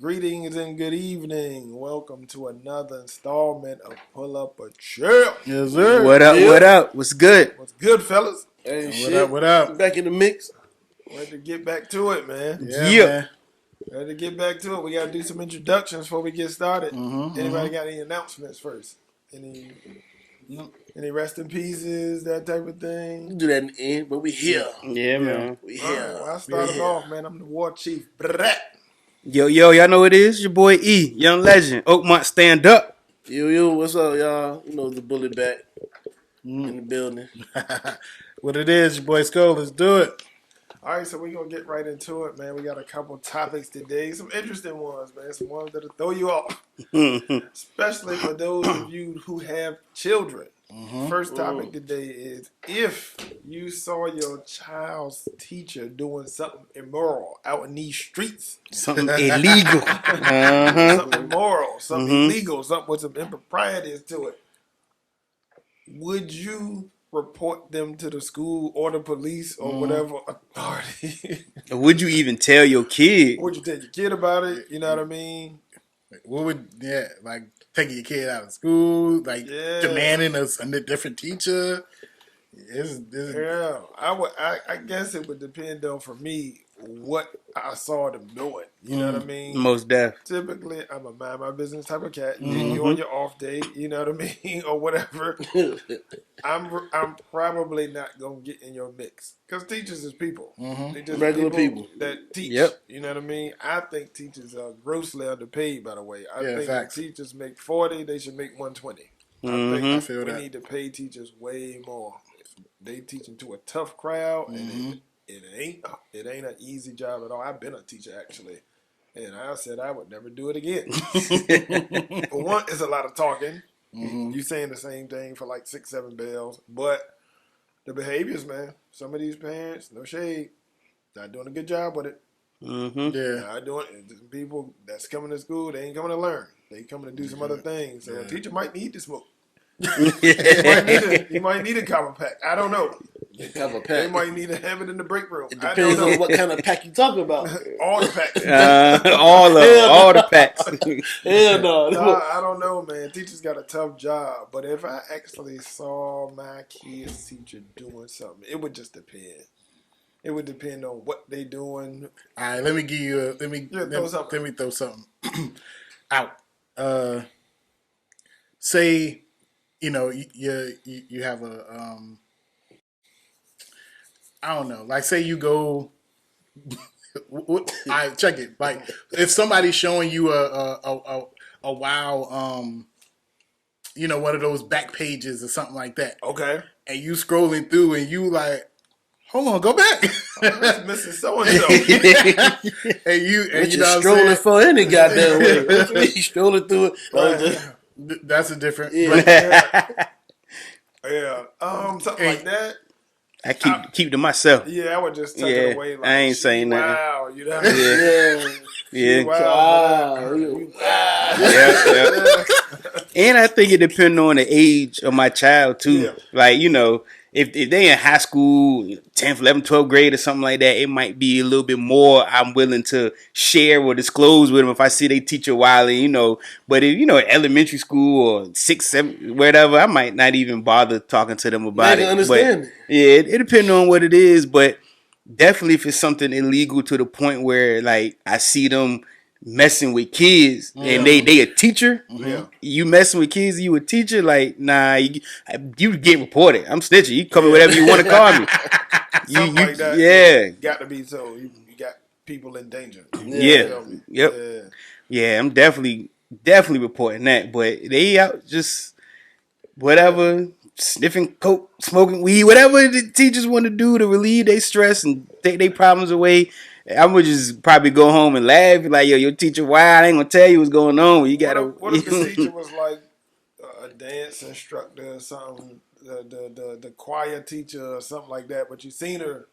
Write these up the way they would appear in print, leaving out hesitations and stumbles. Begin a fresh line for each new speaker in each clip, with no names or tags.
Greetings and good evening. Welcome to another installment of Pull Up a Chair.
Yes, sir.
What up? What up? What's good?
What's good, fellas?
Hey, what up? What up?
Back in the mix.
Ready to get back to it, man.
Yeah, man.
Ready to get back to it. We got to do some introductions before we get started.
Mm-hmm,
Anybody got any announcements first? Any rest in pieces, that type of thing?
Do that in the end, but we here.
Yeah, man.
We
All
here.
right, well, I started off, man. I'm the war chief. Brat.
Yo, y'all know what it is? Your boy E, young legend. Oakmont, stand up.
Yo, what's up, y'all? You know the bullet back in the building.
What it is, your boy Skull. Let's do it.
All right, so we're going to get right into it, man. We got a couple topics today. Some interesting ones, man. Some ones that'll throw you off. Especially for those of you who have children. First topic today is if you saw your child's teacher doing something immoral out in these streets.
Something illegal.
Something immoral, something illegal, something with some improprieties to it. Would you report them to the school or the police or whatever authority?
Would you even tell your kid?
Would you tell your kid about it? You know what I mean?
What would, like taking your kid out of school, like demanding a different teacher?
Yeah, I guess it would depend on, for me, what I saw them doing. You know what I mean?
Most deaf.
Typically, I'm a mind my business type of cat. You on your off day, you know what I mean, or whatever. I'm probably not gonna get in your mix because teachers is people. They just
Regular people
that teach.
Yep.
You know what I mean. I think teachers are grossly underpaid. By the way, I think
facts.
if teachers make 40, they should make 120. I think we need to pay teachers way more. They teaching to a tough crowd, and it ain't an easy job at all. I've been a teacher actually, and I said I would never do it again. For one, it's a lot of talking. You saying the same thing for like 6-7 bells, but the behaviors, man. Some of these parents, no shade, not doing a good job with it.
Yeah.
Not doing it. People that's coming to school, they ain't coming to learn. They coming to do some other things. So a teacher might need to smoke. You might need a copper pack. I don't know.
Cover pack.
They might need to have it in the break room.
It depends on what kind of pack you talking about.
All the packs.
All the packs.
Hell no.
I don't know, man. Teachers got a tough job, but if I actually saw my kid's teacher doing something, it would just depend. It would depend on what they doing.
All right, let me give you let me throw something out. Say, you have a I don't know. Like, say you go. I check it. Like, if somebody's showing you a wow, one of those back pages or something like that.
Okay.
And you scrolling through and you like, hold on, go back.
That's Mrs. So and so.
And you
just strolling for any goddamn way. You strolling through it.
That's a different.
Yeah. Something like that.
I keep to myself.
Yeah, I would just tuck it away. Like,
I ain't saying nothing.
Wow, you know what I mean?
Yeah.
Wow.
Yeah. And I think it depends on the age of my child too.
Yeah.
Like, if they in high school, 10th, 11th, 12th grade or something like that, it might be a little bit more I'm willing to share or disclose with them if I see they teacher wildly, But if, elementary school or 6th, 7th, whatever, I might not even bother talking to them about it.
Understand.
But, yeah, it depends on what it is. But definitely if it's something illegal to the point where, like, I see them messing with kids and they a teacher, you messing with kids, you a teacher, like, nah, you get reported. I'm snitching. You call me whatever you want to call me.
Something like that.
Yeah.
Got to be so. You got people in danger.
Yeah. Yep. Yeah, I'm definitely reporting that. But they out just whatever, sniffing coke, smoking weed, whatever the teachers want to do to relieve their stress and take their problems away. I'm gonna just probably go home and laugh, like, yo, your teacher wild. I ain't gonna tell you what's going on. You gotta.
What if the teacher was like a dance instructor or something, the choir teacher or something like that? But you seen her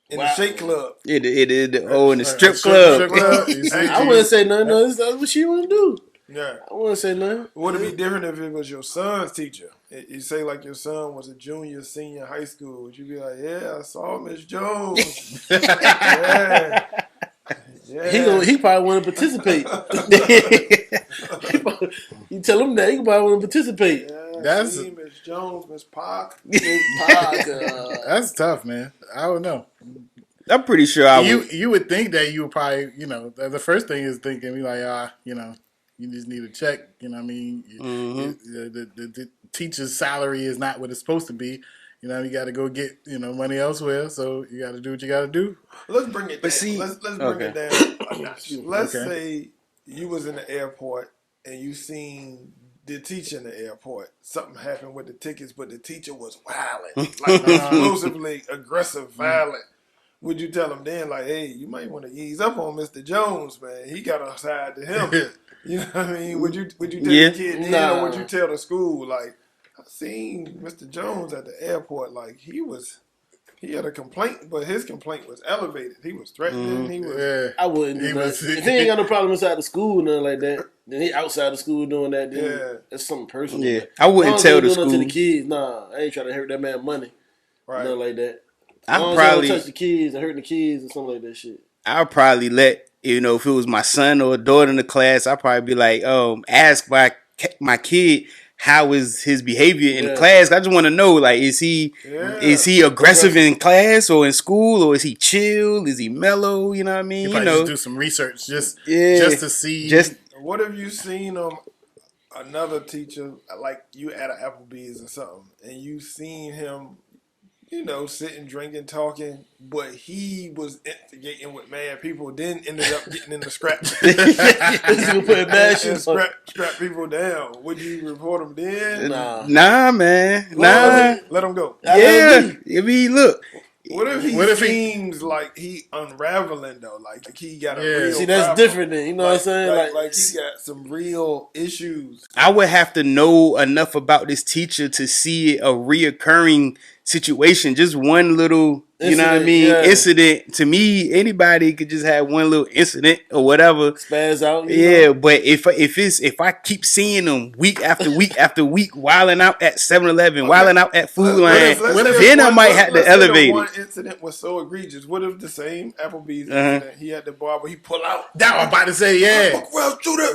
in the shake club.
In the strip club.
I wouldn't say nothing. No, that's what she want to do.
Yeah.
I wouldn't say nothing.
Would it be different if it was your son's teacher? You say like your son was a junior, senior high school. Would you be like, yeah, I saw Miss Jones. Yeah.
He probably want to participate. You tell him that he probably want to participate.
Yeah,
That's
Miss Jones, Miss Park.
That's tough, man. I don't know.
I'm pretty sure I would.
You would think that you would probably, the first thing is thinking, like, you just need to check. You know what I mean? The teacher's salary is not what it's supposed to be. You got to go get money elsewhere. So you got to do what you got to do.
Let's bring it down. Let's bring it down. Let's say you was in the airport and you seen the teacher in the airport. Something happened with the tickets, but the teacher was violent, like explosively aggressive, violent. Would you tell him then, like, hey, you might want to ease up on Mr. Jones, man? He got a side to him. You know what I mean? Would you tell the kid then, or would you tell the school, like, I seen Mr. Jones at the airport, like, he had a complaint, but his complaint was elevated. He was threatening. He was.
Yeah.
I wouldn't do that. If he ain't got no problem inside the school, nothing like that, then he outside the school doing that. Then that's something personal.
Yeah, I wouldn't tell the school.
To the kids, I ain't trying to hurt that man money. Right. Nothing like that.
I'd probably
touch the kids and hurting the kids or something like that shit.
I'll probably let if it was my son or a daughter in the class, I'd probably be like, ask my kid how is his behavior in class. I just want to know, like, is he aggressive in class or in school, or is he chill? Is he mellow? You know what I mean?
Just do some research, just to see.
What have you seen another teacher, like you at an Applebee's or something, and you seen him, sitting, drinking, talking, but he was instigating with mad people, then ended up getting in the scrap. Scrap people down. Would you report him then?
Nah, man. Nah.
Let him go.
Yeah. I mean, look.
What if he seems like he unraveling though? Like he got a real
See, that's
problem.
Different then. You know what I'm saying?
Like he got some real issues.
I would have to know enough about this teacher to see a reoccurring situation. Just one little, incident. To me, anybody could just have one little incident or whatever.
Spaz out.
Yeah, but if I keep seeing them week after week after week, wilding out at 7-Eleven, wilding out at Food Line, then I might have to elevate it.
One incident was so egregious. What if the same Applebee's incident? He had the bar where he pull out.
That I'm about to say, yeah.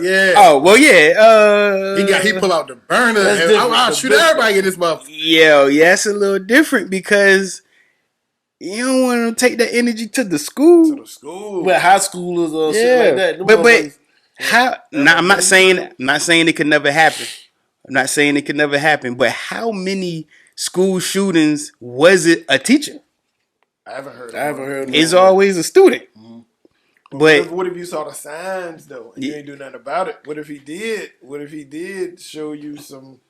Yeah.
Oh well, yeah.
He pull out the burner. I'll shoot everybody in this motherfucker.
Yeah, it's a little different because you don't want to take that energy to the school.
But high schoolers or shit like that.
But how? Now, I'm not saying it could never happen. I'm not saying it could never happen. But how many school shootings was it a teacher?
I haven't heard.
It's always a student. Mm-hmm. But
what if you saw the signs though, and you ain't do nothing about it? What if he did? What if he did show you some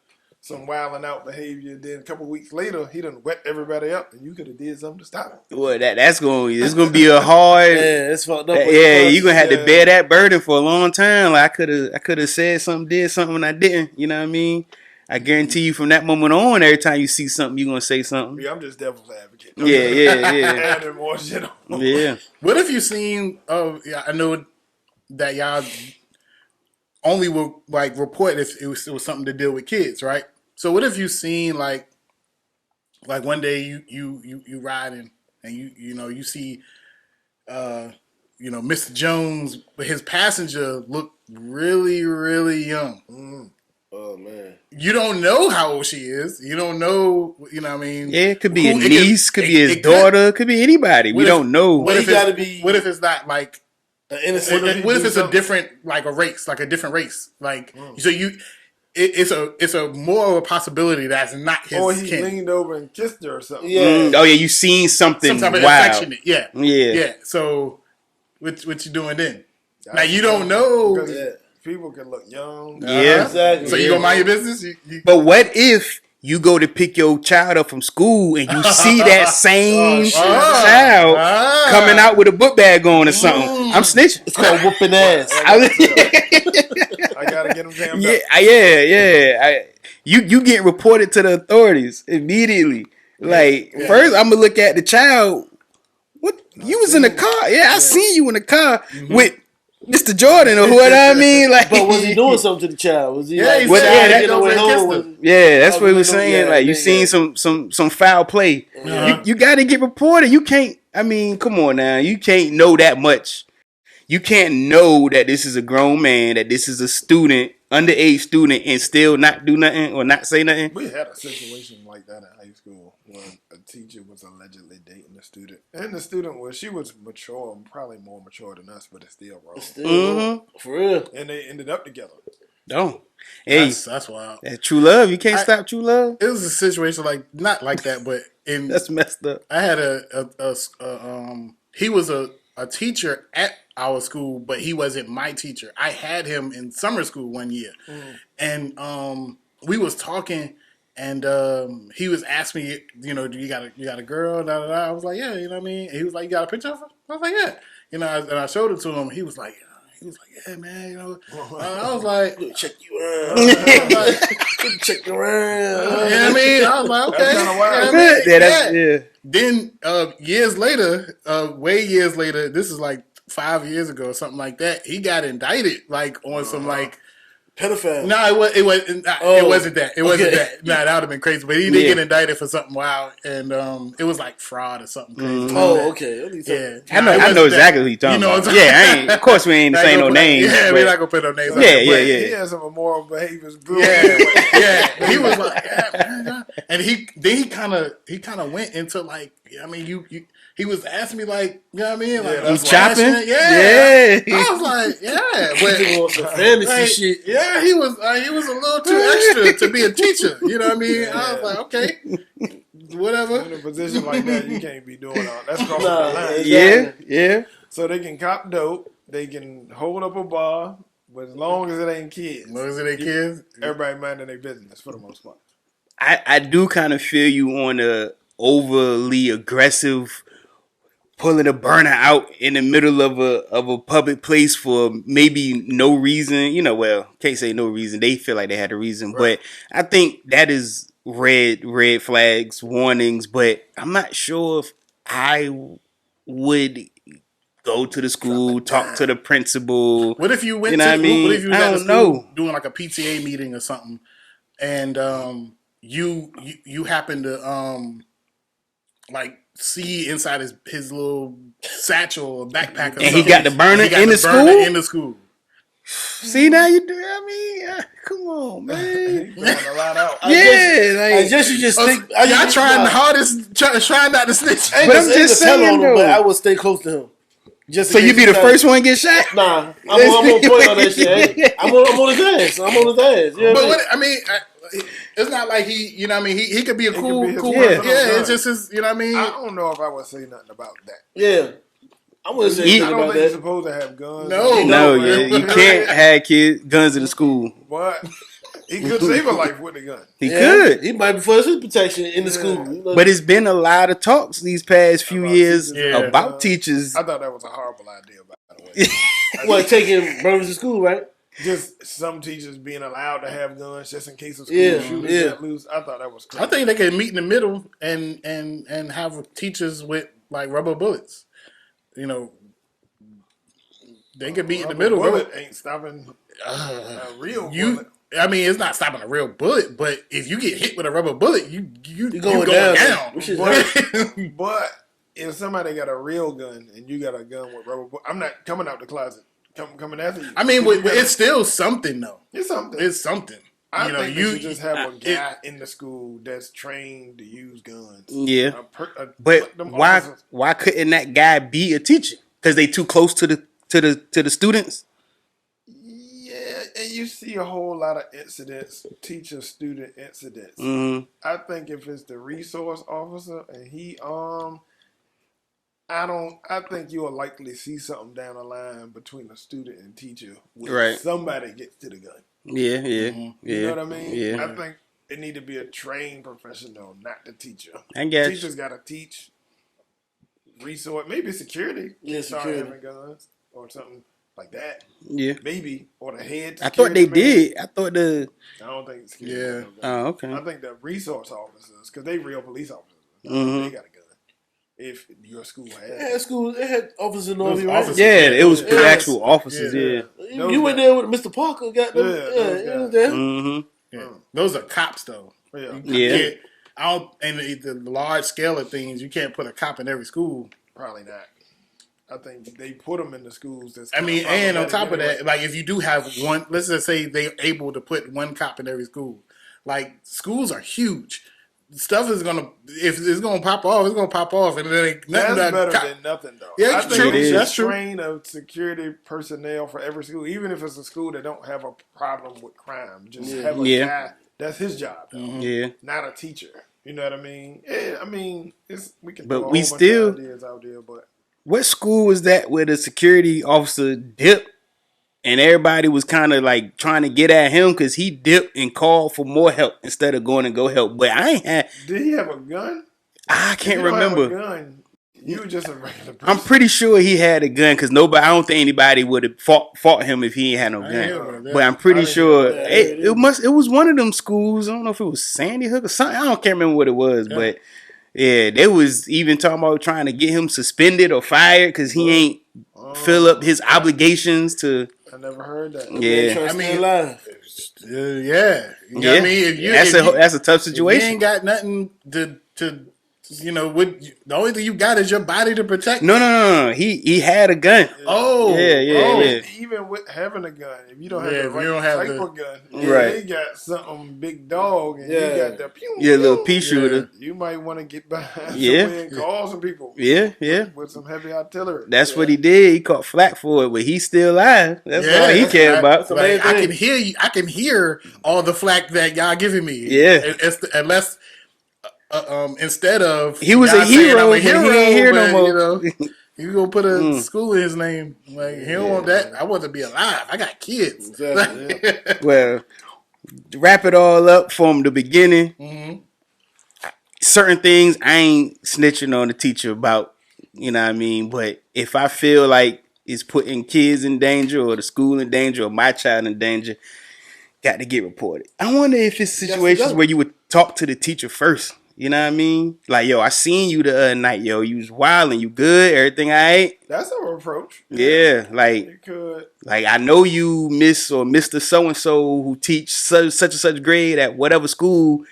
wilding out behavior? Then a couple weeks later, he done wet everybody up, and you could have did something to stop it.
Well, it's gonna be a hard.
It's fucked up.
You're gonna have to bear that burden for a long time. Like I could have said something, did something, and I didn't. You know what I mean? I guarantee you, from that moment on, every time you see something, you're gonna say something.
Yeah, I'm just devil's advocate.
Yeah.
Adding more shit on.
Yeah.
What if you seen? I know that y'all only will like report if it was something to deal with kids, right? So what if you seen like one day you riding and you see Mr. Jones, but his passenger looked really, really young.
Mm. Oh man.
You don't know how old she is. You don't know, what I mean?
Yeah, it could be a niece, could be his daughter, could be anybody. We don't know.
What if it's not like an innocent? What if it's a different, like a race, like a different race? Like so it's a more of a possibility that's not his.
Or he leaned over and kissed her or something.
Yeah.
Oh yeah, you seen something
some type of
wild.
affectionate. Yeah. So what you doing then? Now you don't know.
People can look young.
Yeah.
Exactly.
So you gonna mind your business?
But what if you go to pick your child up from school and you see that same child coming out with a book bag on or something? I'm snitching.
It's called whooping ass.
I gotta get him jammed up.
Yeah. You get reported to the authorities immediately. First I'm gonna look at the child. What? You was in the car? Yeah, I seen you in the car with Mr. Jordan or what I mean. Like,
but was he doing something to the child? Was he?
That's what he was saying. Like, you seen some foul play. You got to get reported. You can't. I mean, come on now. You can't know that much. you can't know that this is a grown man, that this is a student, underage student, and still not do nothing or not say nothing.
We had a situation like that in high school where a teacher was allegedly dating a student, and the student she was mature, probably more mature than us, but it's still wrong.
For real.
And they ended up together.
No, hey,
that's wild.
That's true love. You can't stop true love.
It was a situation not like that, but
that's messed up.
I had he was a teacher at our school, but he wasn't my teacher. I had him in summer school one year, and we was talking, and he was asking me, do you got a girl? Da, da, da. I was like, yeah, you know what I mean. And he was like, you got a picture of her? I was like, yeah, and I showed it to him. He was like, yeah, man, I was like,
check you out. Check you around.
You know what I mean? I was like, okay.
That's kind of wild.
Yeah. Then years later, way years later, this is like 5 years ago or something like that, he got indicted on some
pedophile.
No, it wasn't that. It wasn't that. Nah, that would have been crazy. But he did get indicted for something wild, and it was like fraud or something crazy.
Oh, okay.
Yeah,
I know exactly who you're talking about. Yeah, of course we ain't saying no names.
Yeah, we're not gonna put no names.
Yeah.
He has some immoral behaviors.
Yeah. He was like, and he kind of went into like, I mean, he was asking me like, you know what I mean? Like,
he's chopping.
Yeah. I was like, yeah, but
he wants some fantasy shit.
Yeah, he was a little too extra to be a teacher. You know what I mean? I was like, okay, whatever.
In a position like that, you can't be doing all that's crossing the line.
Yeah.
So they can cop dope, they can hold up a bar, but as long as it ain't kids, everybody minding their business for the most part.
I do kind of feel you on the overly aggressive pulling a burner out in the middle of a public place for maybe no reason. Can't say no reason. They feel like they had a reason, right. But I think that is red flags, warnings. But I'm not sure if I would go to the school, talk to the principal.
What if you went
What if
you was at the school doing like a PTA meeting or something, and you happen to see inside his little satchel or backpack, or
and he got the burner in the
school.
See, now you do. I mean, come on, man.
He's a lot out.
I guess you just think.
Y'all trying the hardest, trying not to snitch.
But I'm just saying, though.
But I would stay close to him.
So you be the first one to get shot?
Nah, I'm on point on that shit. I'm on his ass. Yeah,
but I mean, it's not like he, you know what I mean? He could be a cool. It's just his, you know what I mean?
I don't know if I would say nothing about that.
Yeah. I wouldn't say
I
nothing
don't
about
think you're
that.
supposed to have guns.
No, you can't have guns in the school.
But he could save a life with a gun.
He could.
He might be for his protection in the school.
But it's been a lot of talks these past few years about teachers.
I thought that was a horrible idea, by the way.
What, taking brothers to school, right?
Just some teachers being allowed to have guns just in case of school shootings get loose. I thought that was crazy.
I think they could meet in the middle and have teachers with like rubber bullets. They could meet in the middle.
Bullet ain't stopping a real bullet.
I mean, it's not stopping a real bullet, but if you get hit with a rubber bullet, you're going down.
But if somebody got a real gun and you got a gun with rubber bullet, I'm not coming out the closet. Coming after you.
I mean, it's still something though.
It's something.
It's something.
I think you should just have a guy in the school that's trained to use guns.
Yeah, but why couldn't that guy be a teacher? Because they too close to the students.
Yeah, and you see a whole lot of incidents, teacher-student incidents.
Mm-hmm.
I think if it's the resource officer and he I think you'll likely see something down the line between a student and teacher when somebody gets to the gun.
Yeah.
You know what I mean?
Yeah.
I think it need to be a trained professional, not the teacher.
I guess
teachers got to teach resource, maybe security. Start having guns or something like that.
Yeah,
maybe or the head.
I thought they did. I don't
think security.
Oh, okay.
I think the resource officers, because they real police officers, they got a gun. If your school had,
they had officers in all the
offices. Yeah, it was the actual officers. Yeah.
You went there with Mr. Parker. Got them. Yeah, was there.
Mm-hmm.
Yeah. Those are cops, though.
Yeah.
And the large scale of things, you can't put a cop in every school.
Probably not. I think they put them in the schools.
And on top of that, like if you do have one, let's just say they're able to put one cop in every school. Like schools are huge. Stuff is if it's gonna pop off, it's gonna pop off, and then ain't nothing.
That's better than nothing, though.
Yeah,
I think they
that's
should train a security personnel for every school, even if it's a school that don't have a problem with crime. Just have a guy. That's his job, though.
Yeah,
not a teacher. You know what I mean? Yeah, I mean, we can.
But
throw a
we
whole
still
bunch of ideas out there, but
what school was that where the security officer dipped and everybody was kind of like trying to get at him because he dipped and called for more help instead of going and go help? But I ain't had.
Did he have a gun?
I can't remember.
Have a gun, you were just a regular person.
I'm pretty sure he had a gun because I don't think anybody would have fought him if he ain't had no gun. But I'm pretty sure it was one of them schools. I don't know if it was Sandy Hook or something. Can't remember what it was, but yeah, they was even talking about trying to get him suspended or fired because he ain't fill up his obligations to.
I never heard that.
Yeah,
I mean, alive.
Yeah, you know what I mean.
That's a tough situation.
You ain't got nothing to the only thing you got is your body to protect.
No. He had a gun.
Yeah.
Even with having a gun, if you don't have the right type of gun,
right?
You got something big dog, and you got the
little pea shooter.
You might want to get behind somewhere and call some people.
Yeah.
With some heavy artillery.
That's what he did. He caught flack for it, but he's still alive. That's all he cared about.
Like, I can hear you. I can hear all the flack that y'all giving me.
Yeah.
Unless. Instead of
he was a hero,
I'm a hero,
he ain't here no more.
You know, you gonna put a school in his name? Like he don't want that. I want to be alive. I got kids.
Exactly,
Well, wrap it all up from the beginning.
Mm-hmm.
Certain things I ain't snitching on the teacher about. You know what I mean? But if I feel like it's putting kids in danger or the school in danger or my child in danger, got to get reported. I wonder if it's situations where you would talk to the teacher first. You know what I mean? Like, yo, I seen you the other night, yo. You was wilding. You good? Everything all right?
That's an approach.
Yeah, like,
you could.
Like, I know you Miss or Mr. So-and-so who teach such and such grade at whatever school.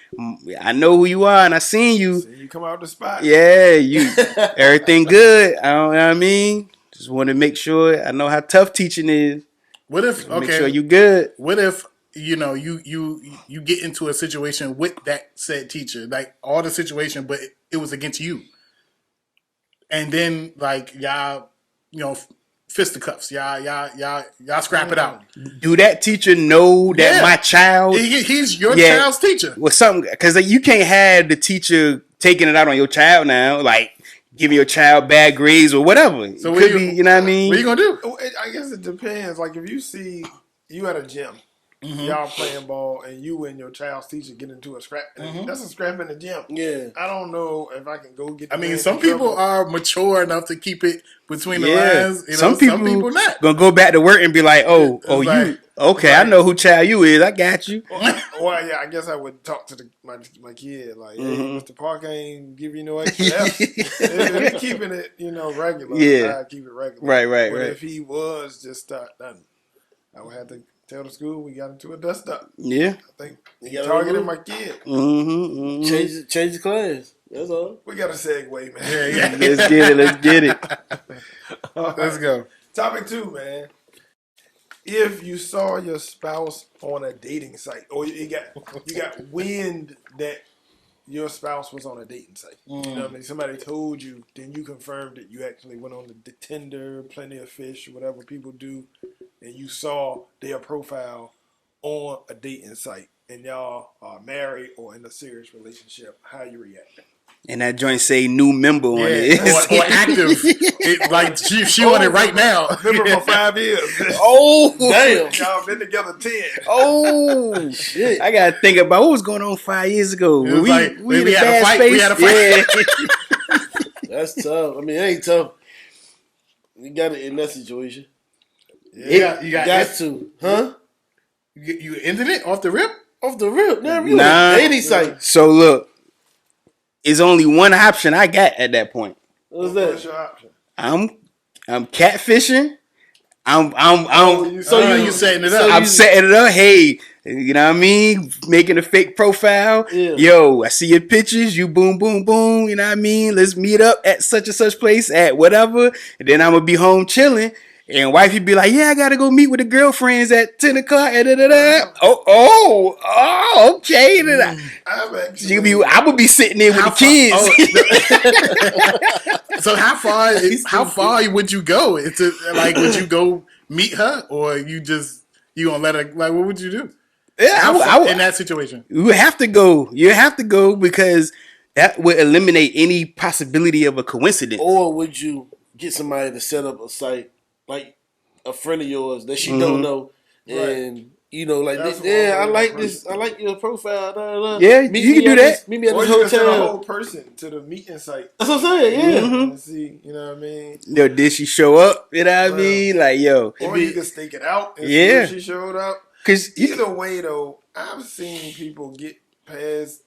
I know who you are, and I seen you.
So you come out the spot.
Yeah, you. Everything good. I don't know what I mean? Just want to make sure I know how tough teaching is.
What if,
make sure you good.
What if, you know, you get into a situation with that said teacher, like all the situation, but it was against you, and then like y'all, you know, fisticuffs, y'all scrap it out.
Do that teacher know that my child?
He's your child's teacher.
Well, something because you can't have the teacher taking it out on your child now, like giving your child bad grades or whatever. So it could be, you know what I mean?
What are you gonna do?
I guess it depends. Like if you see you at a gym. Mm-hmm. Y'all playing ball and you and your child's teacher get into a scrap. Mm-hmm. That's a scrap in the gym.
Yeah.
I don't know if I can go get.
I mean, some people are mature enough to keep it between the lines. You know, some people not
gonna go back to work and be like, "Oh, like, you okay? I know who child you is. I got you."
Well, yeah, I guess I would talk to my kid like, "Hey, Mr. Park ain't give you no extra F." If he's keeping it, you know, regular, I'd keep it regular.
Right.
But if he was just nothing, I would have to tell the school we got into a dust up.
Yeah.
I think he targeted my kid.
Change the class. That's all.
We got a segue, man.
Yeah. Let's get it.
Let's go.
Topic 2, man. If you saw your spouse on a dating site, or you got wind that your spouse was on a dating site. You know what I mean? Somebody told you, then you confirmed that you actually went on the Tinder, Plenty of Fish, whatever people do, and you saw their profile on a dating site, and y'all are married or in a serious relationship. How you react?
And that joint say new member on it.
Or active. Like she on it right now.
Member for 5 years.
Oh,
damn. Y'all been together 10.
Oh, shit. I got to think about what was going on 5 years ago. We
had a fight. We had a fight.
Yeah. That's tough. I mean, it ain't tough. You got it in that situation.
Yeah, you got
to. Huh?
You ended it off the rip?
Off the rip.
Nah.
Dating site.
So look. It's only one option I got at that point.
What's that?
What's your option?
I'm catfishing.
So you setting it up.
I'm setting it up. Hey, You know what I mean? Making a fake profile.
Yeah.
Yo, I see your pictures. You boom, boom, boom. You know what I mean? Let's meet up at such and such place at whatever. And then I'm going to be home chilling. And wifey be like, yeah, I got to go meet with the girlfriends at 10 o'clock. Oh, okay. I'm going to be sitting there with the kids.
So how far would you go? Would you go meet her, or you gonna let her? Like, what would you do?
Yeah,
in that situation,
you have to go. You have to go because that would eliminate any possibility of a coincidence.
Or would you get somebody to set up a site, like a friend of yours that she don't know, and I like this. I like your profile.
Yeah, you can do that.
Meet me at
or
this
you can send a
hotel.
whole person to the meeting site.
That's what I'm saying. Yeah.
And see, you know what I mean?
Yo, did she show up? You know what I mean? Like, yo.
Or you can stake it out and see if she showed up.
Because
either way, though, I've seen people get past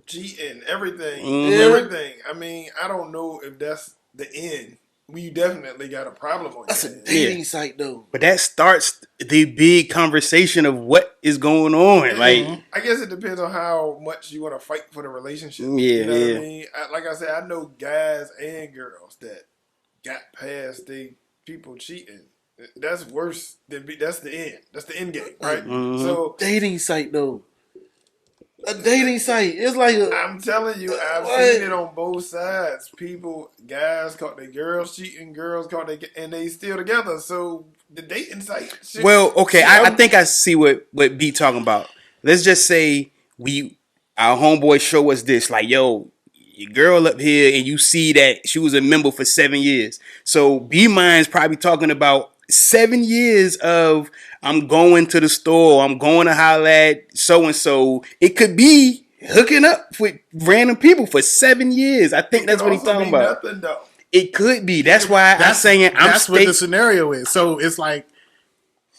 cheating, everything. I mean, I don't know if that's the end. We definitely got a problem on
That's a dating site, though.
But that starts the big conversation of what is going on. Like,
I guess it depends on how much you want to fight for the relationship.
Yeah,
you know what I mean? Like I said, I know guys and girls that got past people cheating. That's worse than that's the end. That's the end game, right? So
dating site, though. A dating site. It's like
I'm telling you, I've seen it on both sides. Guys caught their girls cheating, girls caught and they still together. So the dating site.
I think I see what B talking about. Let's just say our homeboy show us this, like, yo, your girl up here, and you see that she was a member for 7 years. So B Mind's probably talking about 7 years of I'm going to the store, I'm going to holler at so-and-so. It could be hooking up with random people for 7 years. I think that's what he's talking about.
Nothing, though.
It could be. That's why I'm saying
that's what the scenario is. So it's like,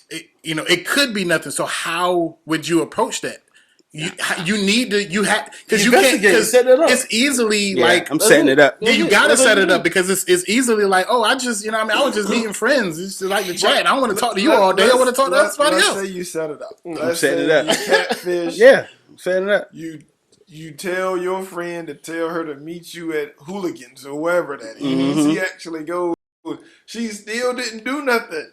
it could be nothing. So how would you approach that? You need to because you can't set it up. It's easily
I'm setting it up.
Yeah, you gotta set it up because it's easily like, oh, I was just meeting friends. It's just like the chat. I don't want to talk to you all day. I want to talk to somebody else.
Let's say you set it up.
I'm setting it up.
You catfish.
I'm setting it up.
You tell your friend to tell her to meet you at Hooligans or wherever that is. She actually goes. She still didn't do nothing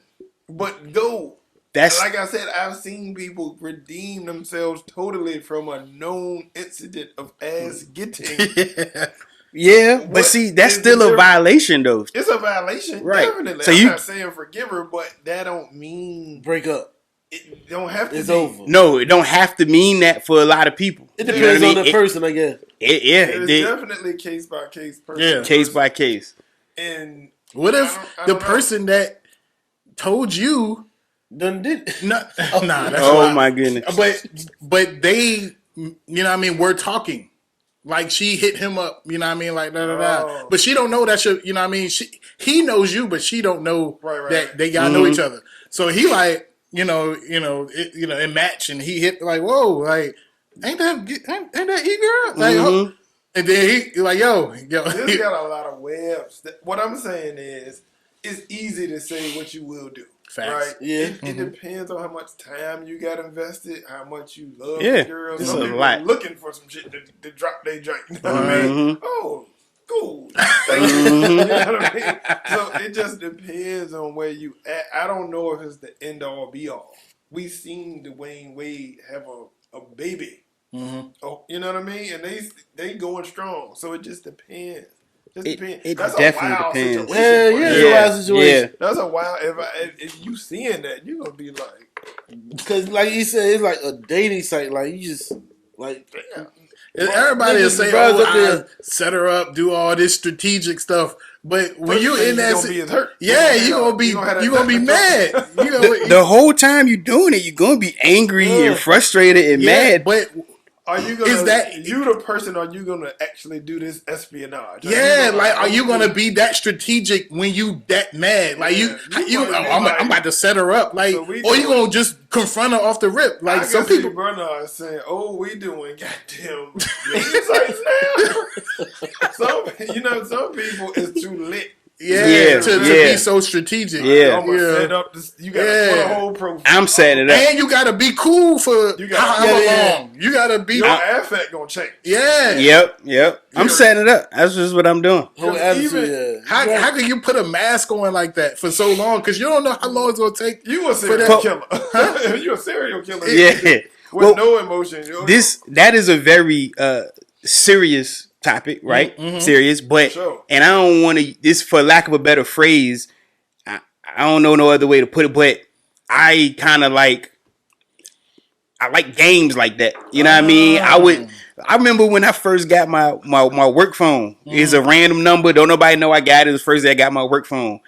but go. Like I said, I've seen people redeem themselves totally from a known incident of ass getting.
Yeah, but see, that's still a violation, though.
It's a violation, right? Definitely. So I'm not saying forgive her, but that don't mean
break up.
It don't have to.
It's
be.
over.
No, it don't have to mean that for a lot of people.
It depends on the person, I guess.
It's definitely case by case.
Case by case.
And
what if the person that told you?
Done did
nah, that's
my goodness.
But they, we're talking. Like she hit him up, like da. But she don't know that he knows you, but she don't know that they gotta know each other. So he like, it match, and he hit like, whoa, like ain't that E-girl? Like, and then he like, yo.
This got a lot of webs. What I'm saying is, it's easy to say what you will do.
Facts.
Right?
Yeah.
It depends on how much time you got invested, how much you love the girl.
It's
some
a
people
lot.
are looking for some shit to drop their drink. You know what I mean? Oh, cool. You know what I mean? So it just depends on where you at. I don't know if it's the end all be all. We seen Dwayne Wade have a baby. Oh, you know what I mean? And they going strong. So it just depends.
It
That's
definitely
a wild
depends.
situation.
It's a wild situation.
Yeah. That's a wild. If you seeing that, you gonna be like,
because like you said, it's like a dating site. Like you just like
everybody is saying, "Oh, I set her up, do all this strategic stuff." But when you in that, you gonna be mad.
The whole time you doing it, you're gonna be angry and frustrated and mad.
But
are you gonna you the person? Are you gonna actually do this espionage?
Are you gonna be that strategic when you that mad? Like I'm about to set her up. Like, or you gonna just confront her off the rip? Like some people,
are saying, "Oh, we doing goddamn insights now." Some people is too lit
to be so strategic.
Yeah, I'm gonna set up this. You gotta put a whole profile.
I'm setting it up,
and you gotta be cool for however long. You gotta be.
Your affect gonna change.
Yeah.
Yep. I'm setting it up. That's just what I'm doing.
How can you put a mask on like that for so long? Because you don't know how long it's gonna take.
You a serial killer? Huh? You a serial killer?
Yeah.
With no emotion.
That is a very serious topic, right? Mm-hmm. Serious, but and I don't want to. This, for lack of a better phrase, I don't know no other way to put it, but I kind of like games like that. You know what I mean? I remember when I first got my work phone. It's a random number. Don't nobody know I got it. It was the first day I got my work phone.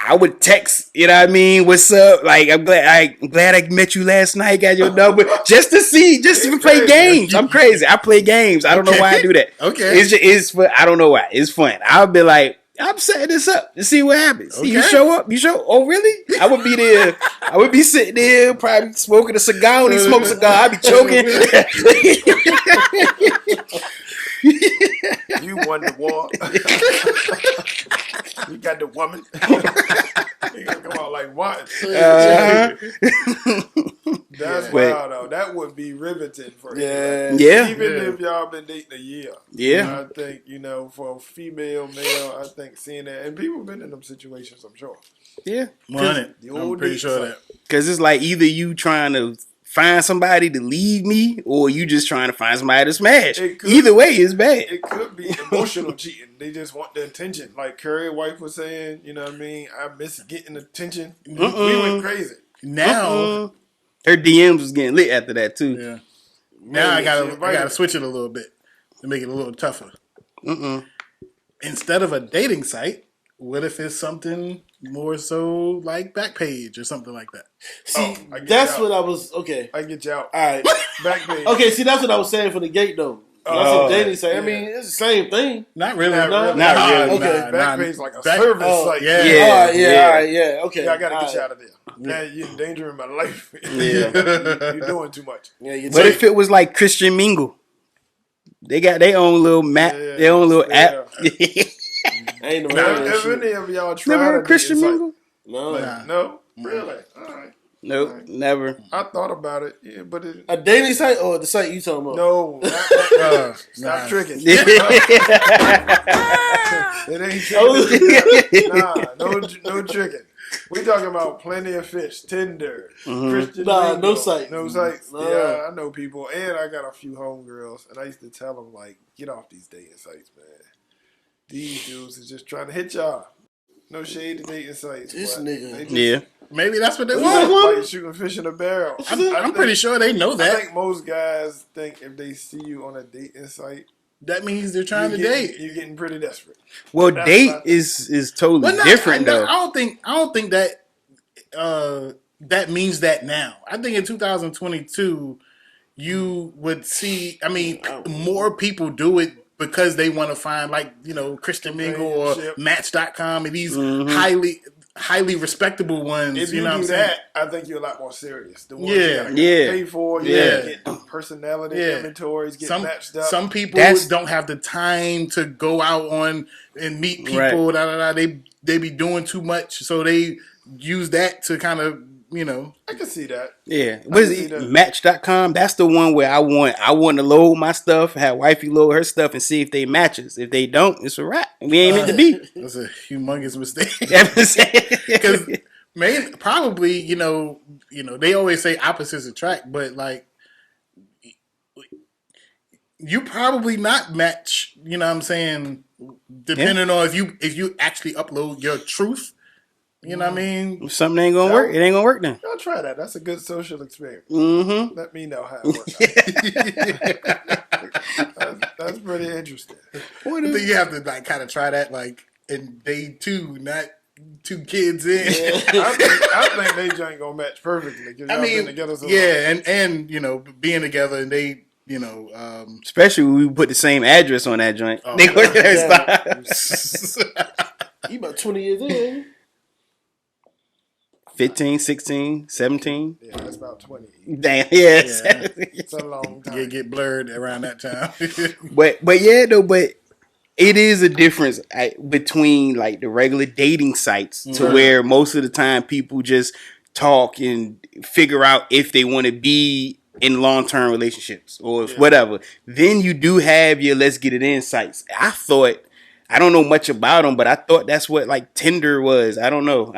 I would text, you know what I mean? What's up? Like, I'm glad I met you last night, got your number. Just to play games. I'm crazy. I play games. I don't know why I do that.
Okay.
It's for, I don't know why. It's fun. I'll be like, I'm setting this up to see what happens. Okay. You show up? Oh, really? I would be there. I would be sitting there, probably smoking a cigar. When he smokes a cigar, I'd be choking.
You won the war. You got the woman. You gonna come out like what? That's wild though. That would be riveting for you.
Yeah.
Even if y'all been dating a year.
Yeah.
I think, for a female, male, I think seeing that, and people been in them situations, I'm sure.
Yeah.
I'm pretty sure that.
Because it's like either you trying to find somebody to leave me, or you just trying to find somebody to smash. Either way is bad.
It could be emotional cheating. They just want the attention. Like Curry's wife was saying, you know what I mean? I miss getting attention. We went crazy.
Now
her DMs was getting lit after that too.
Yeah. Now I gotta switch it a little bit to make it a little tougher. Instead of a dating site, what if it's something more so like Backpage or something like that?
See, that's what I was. Okay,
I get you out.
All right,
Backpage.
Okay, see, that's what I was saying for the gate though. That's a dating site. I mean, it's the same thing.
Not really.
Not
really.
Okay, Backpage like a service site.
All right. Okay.
Yeah, I gotta get you out of there. Now you're endangering my life.
Yeah.
You're doing too much.
But if it was like Christian Mingle, they got their own little map, their own little app.
Ain't
Have any of y'all tried
never Christian Mingle?
No, really. All right.
Nope, never.
I thought about it, but
a dating site or the site you talking about?
No, stop tricking.
It
ain't tricking. No tricking. We talking about Plenty of Fish, Tinder, Christian Mingle.
No sites.
No sites. Yeah, I know people, and I got a few homegirls, and I used to tell them like, get off these dating sites, man. These dudes is just trying to hit y'all. No shade to dating sites.
This nigga.
Yeah.
Maybe that's what they want.
Like shooting fish in a barrel.
I'm pretty sure they know that.
I think most guys think if they see you on a dating site,
that means they're trying to date.
You're getting pretty desperate.
Well, date is totally different though.
I don't think that that means that now. I think in 2022 you would see. I mean, more people do it because they want to find Christian Mingle or Match.com and these highly respectable ones.
If you do that, I think you're a lot more serious. The ones
you gotta
pay for, get personality inventories, get matched up.
Some people don't have the time to go out on and meet people. They be doing too much, so they use that to kind of
I can see that.
Yeah. What is it? Match.com? That's the one where I want to load my stuff, have wifey load her stuff, and see if they matches. If they don't, it's a wrap. We ain't meant to be.
That's a humongous mistake. Because probably, they always say opposites attract, but you probably not match, you know what I'm saying, depending on if you actually upload your truth. You know what I mean?
If something ain't gonna work, it ain't gonna work then.
I'll try that. That's a good social experience.
Mm-hmm.
Let me know how it works. That's pretty interesting.
I think you have to kind of try that in day 2, not 2 kids in.
I think they ain't gonna match perfectly.
I mean, been together and being together and they.
Especially when we put the same address on that joint.
Oh, you about 20 years in.
15, 16, 17.
Yeah, that's about 20.
Damn, yeah.
It's a long time.
Get blurred around that time.
but it is a difference between like the regular dating sites to where most of the time people just talk and figure out if they want to be in long-term relationships or whatever. Then you do have your let's get it in sites. I don't know much about them, but I thought that's what like Tinder was. I don't know.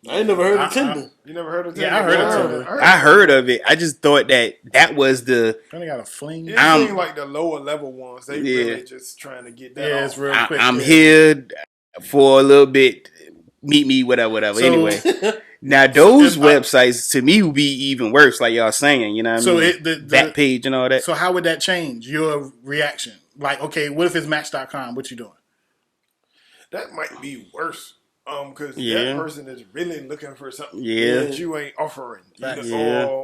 I ain't never heard of Tinder.
You never heard of Tinder?
Yeah, I heard of Tinder.
I heard of it. I just thought that was the.
Kind of got a fling.
It seems like the lower level ones. They really just trying to get that.
Yeah, it's real quick.
I'm here for a little bit. Meet me, whatever. So, anyway, now those websites to me would be even worse. Like y'all saying, you know what I mean? That page and all that.
So how would that change your reaction? Like, okay, what if it's Match.com? What you doing?
That might be worse. Because that person is really looking for something that you ain't offering,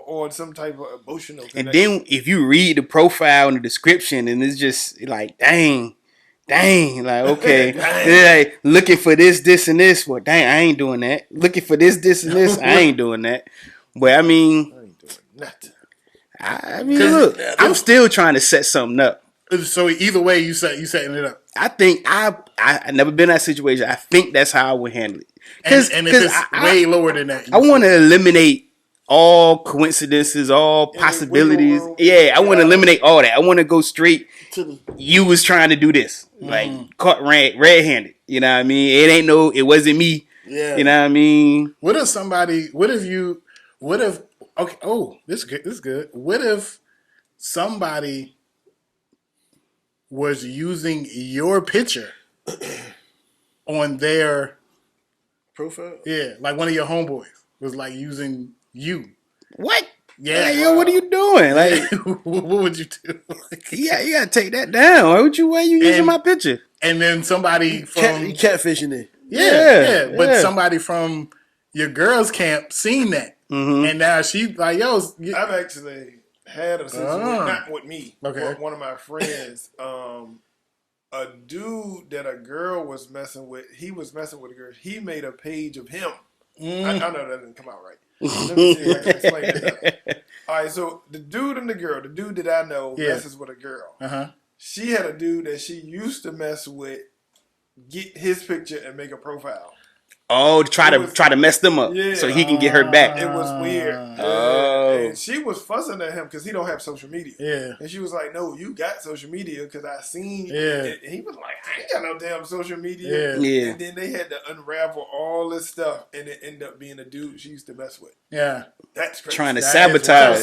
or some type of emotional connection.
And then if you read the profile and the description, and it's just like, dang, like okay, like looking for this, and this. Well, dang, I ain't doing that. Looking for this, and this. I ain't doing that. But I mean,
I ain't doing nothing.
I mean, look, I'm still trying to set something up.
So either way, you setting it up.
I think I never been in that situation. I think that's how I would handle it.
And if it's way lower than that,
I want to eliminate all coincidences, all possibilities. Yeah, I want to eliminate all that. I want to go straight to you was trying to do this, like caught red-handed. You know what I mean? It wasn't me. Yeah. You know what I mean?
Okay, oh, this is good. What if somebody was using your picture on their
profile? Yeah,
like one of your homeboys was like using you.
What?
Yeah,
yo, what are you doing? Like,
what would you do?
Yeah, you gotta take that down. Why you using my picture?
And then somebody from
catfishing it.
Yeah. But somebody from your girl's camp seen that, and now she like, yo.
I've actually had a situation, not with me, but one of my friends. A dude that a girl was messing with, he was messing with a girl. He made a page of him. I know that didn't come out right. Let me see if I can explain it. All right, so the dude and the girl, the dude that I know messes with a girl. She had a dude that she used to mess with, get his picture and make a profile.
Oh, to try to mess them up so he can get her back.
It was weird. And she was fussing at him because he don't have social media.
Yeah.
And she was like, no, you got social media because I seen it. And he was like, I ain't got no damn social media.
Yeah.
And then they had to unravel all this stuff and it ended up being a dude she used to mess with.
Yeah.
That's crazy.
Trying to sabotage.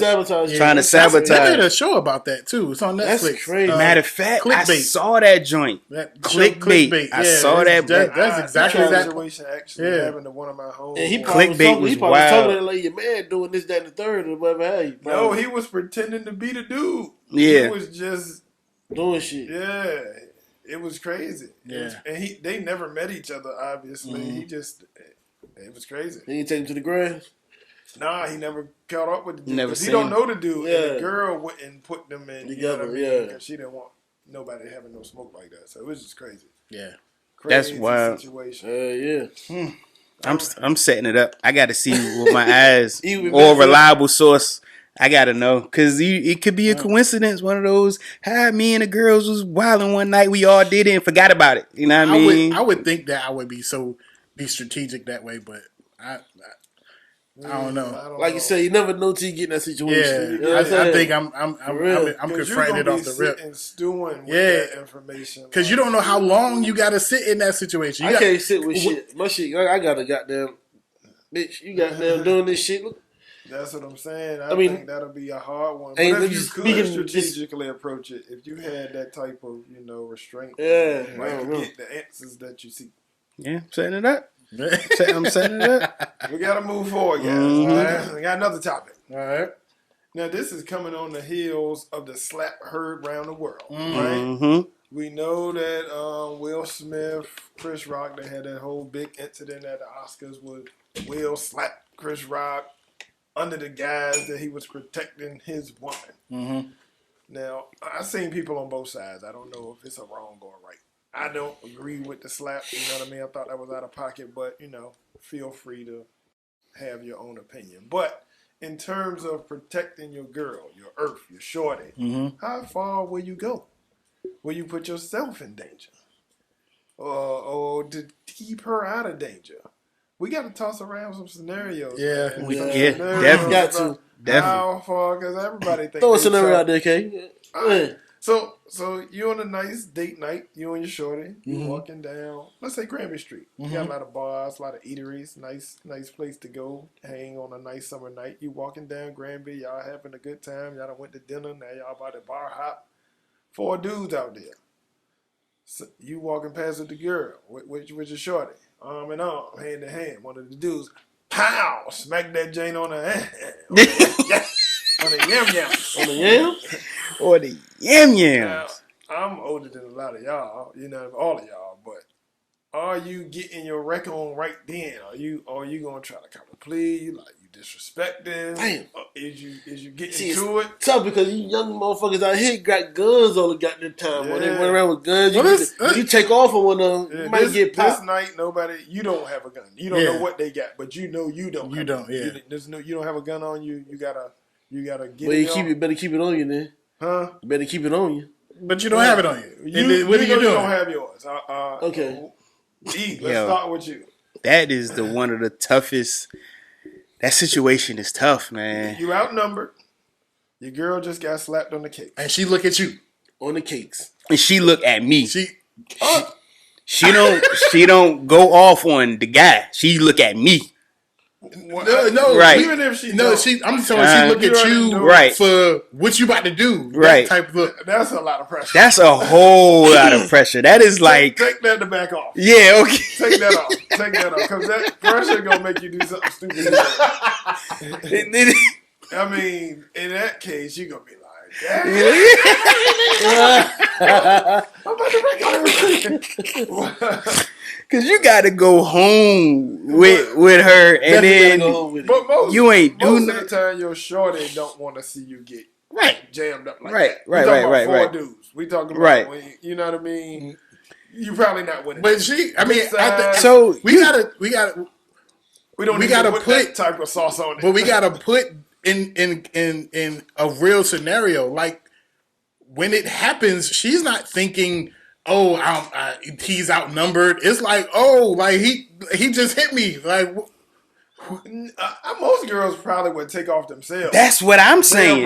Trying to sabotage. They did a show about that too. It's on Netflix.
That's crazy.
Matter of fact,
Clickbait.
I saw that joint.
Clickbait.
I saw that.
That's exactly that
situation actually happened to one of my homies.
And he
Clickbait was wild.
Was talking like your man doing this, that, and the third, or whatever. Hey,
no, he was pretending to be the dude.
Yeah.
He was just
doing shit.
Yeah. It was crazy.
Yeah.
And they never met each other, obviously. It was crazy.
He didn't take him to the grass?
Nah, he never caught up with the dude.
Never
he don't know the dude.
Yeah.
And the girl wouldn't put them in together. You know what I mean? Because she didn't want nobody having no smoke like that. So it was just crazy.
Yeah.
Crazy
That's wild.
Situation.
I'm setting it up. I got to see with my eyes or a reliable source. I got to know because it could be a coincidence. One of those, me and the girls was wilding one night. We all did it and forgot about it. You know what I mean?
I would think that I would be strategic that way, but I don't know.
You say, you never know till you get in that situation.
Yeah, I think I'm confronting it off the rip.
And stewing with that information.
Because you don't know how long you got to sit in that situation.
I can't sit with shit. My shit, I got a goddamn bitch. You goddamn doing this shit. Look.
That's what I'm saying. I think that'll be a hard one. But if you could strategically approach it, if you had that type of restraint, you might get the answers that you seek.
Yeah, setting it up. I'm setting it up.
We got to move forward, guys. We got another topic.
All right.
Now, this is coming on the heels of the slap heard around the world, right? We know that Will Smith, Chris Rock, they had that whole big incident at the Oscars with Will slap Chris Rock under the guise that he was protecting his woman. Now, I've seen people on both sides. I don't know if it's a wrong or right. I don't agree with the slap, you know what I mean? I thought that was out of pocket, but, feel free to have your own opinion. But in terms of protecting your girl, your earth, your shorty, how far will you go? Will you put yourself in danger? or to keep her out of danger. We got to toss around some scenarios.
Yeah,
man.
Definitely.
Got to.
Definitely.
How far? Because everybody thinks.
Throw a scenario out there, Kay.
So you on a nice date night, you and your shorty, you walking down, let's say Granby Street. You got a lot of bars, a lot of eateries, nice place to go, hang on a nice summer night. You walking down Granby, y'all having a good time, y'all done went to dinner, now y'all about to bar hop. 4 dudes out there. So you walking past with the girl, with your shorty, arm in arm, hand in hand. One of the dudes, pow, smack that Jane on the hand. On the yam-yams.
On the yams?
Or the yam-yams.
I'm older than a lot of y'all, all of y'all, but are you getting your record on right then? Are you gonna try to come to plea? Like you disrespecting?
Damn.
Is you getting into it?
Tough because you young motherfuckers out here got guns all the goddamn time. When they run around with guns, you take off on one of them, you might get popped.
This night, you don't have a gun. You don't know what they got, but you know you don't. You don't. Yeah. You don't have a gun on you. You gotta get.
Well, better keep it on you then.
Huh?
You better keep it on you.
But you don't have it on you.
What are you doing? You don't have yours.
Okay.
Let's start with you.
That is one of the toughest. That situation is tough, man.
You outnumbered. Your girl just got slapped on the cake,
and she look at you
on the cakes,
and she look at me. She don't go off on the guy. She look at me.
No,
right.
Even if she, I'm just saying she look at you,
right,
for what you about to do,
right?
That type of look.
That's a lot of pressure.
That's a whole lot of pressure. That is like
take that to back off.
Yeah, okay.
Take that off, because that pressure gonna make you do something stupid. I mean, in that case, you gonna be like, I'm about to break everything.
Cause you gotta go home with her, and then you ain't doing
most of the time. Your shorty don't want to see you get jammed up like
that.
Right. 4 dudes. We talking about you know what I mean. You probably not winning.
But we gotta put
that type of sauce on it.
But we gotta put in a real scenario. Like when it happens, she's not thinking, "Oh, he's outnumbered." It's like, "Oh, like he just hit me." Like
most girls probably would take off themselves.
That's what I'm saying.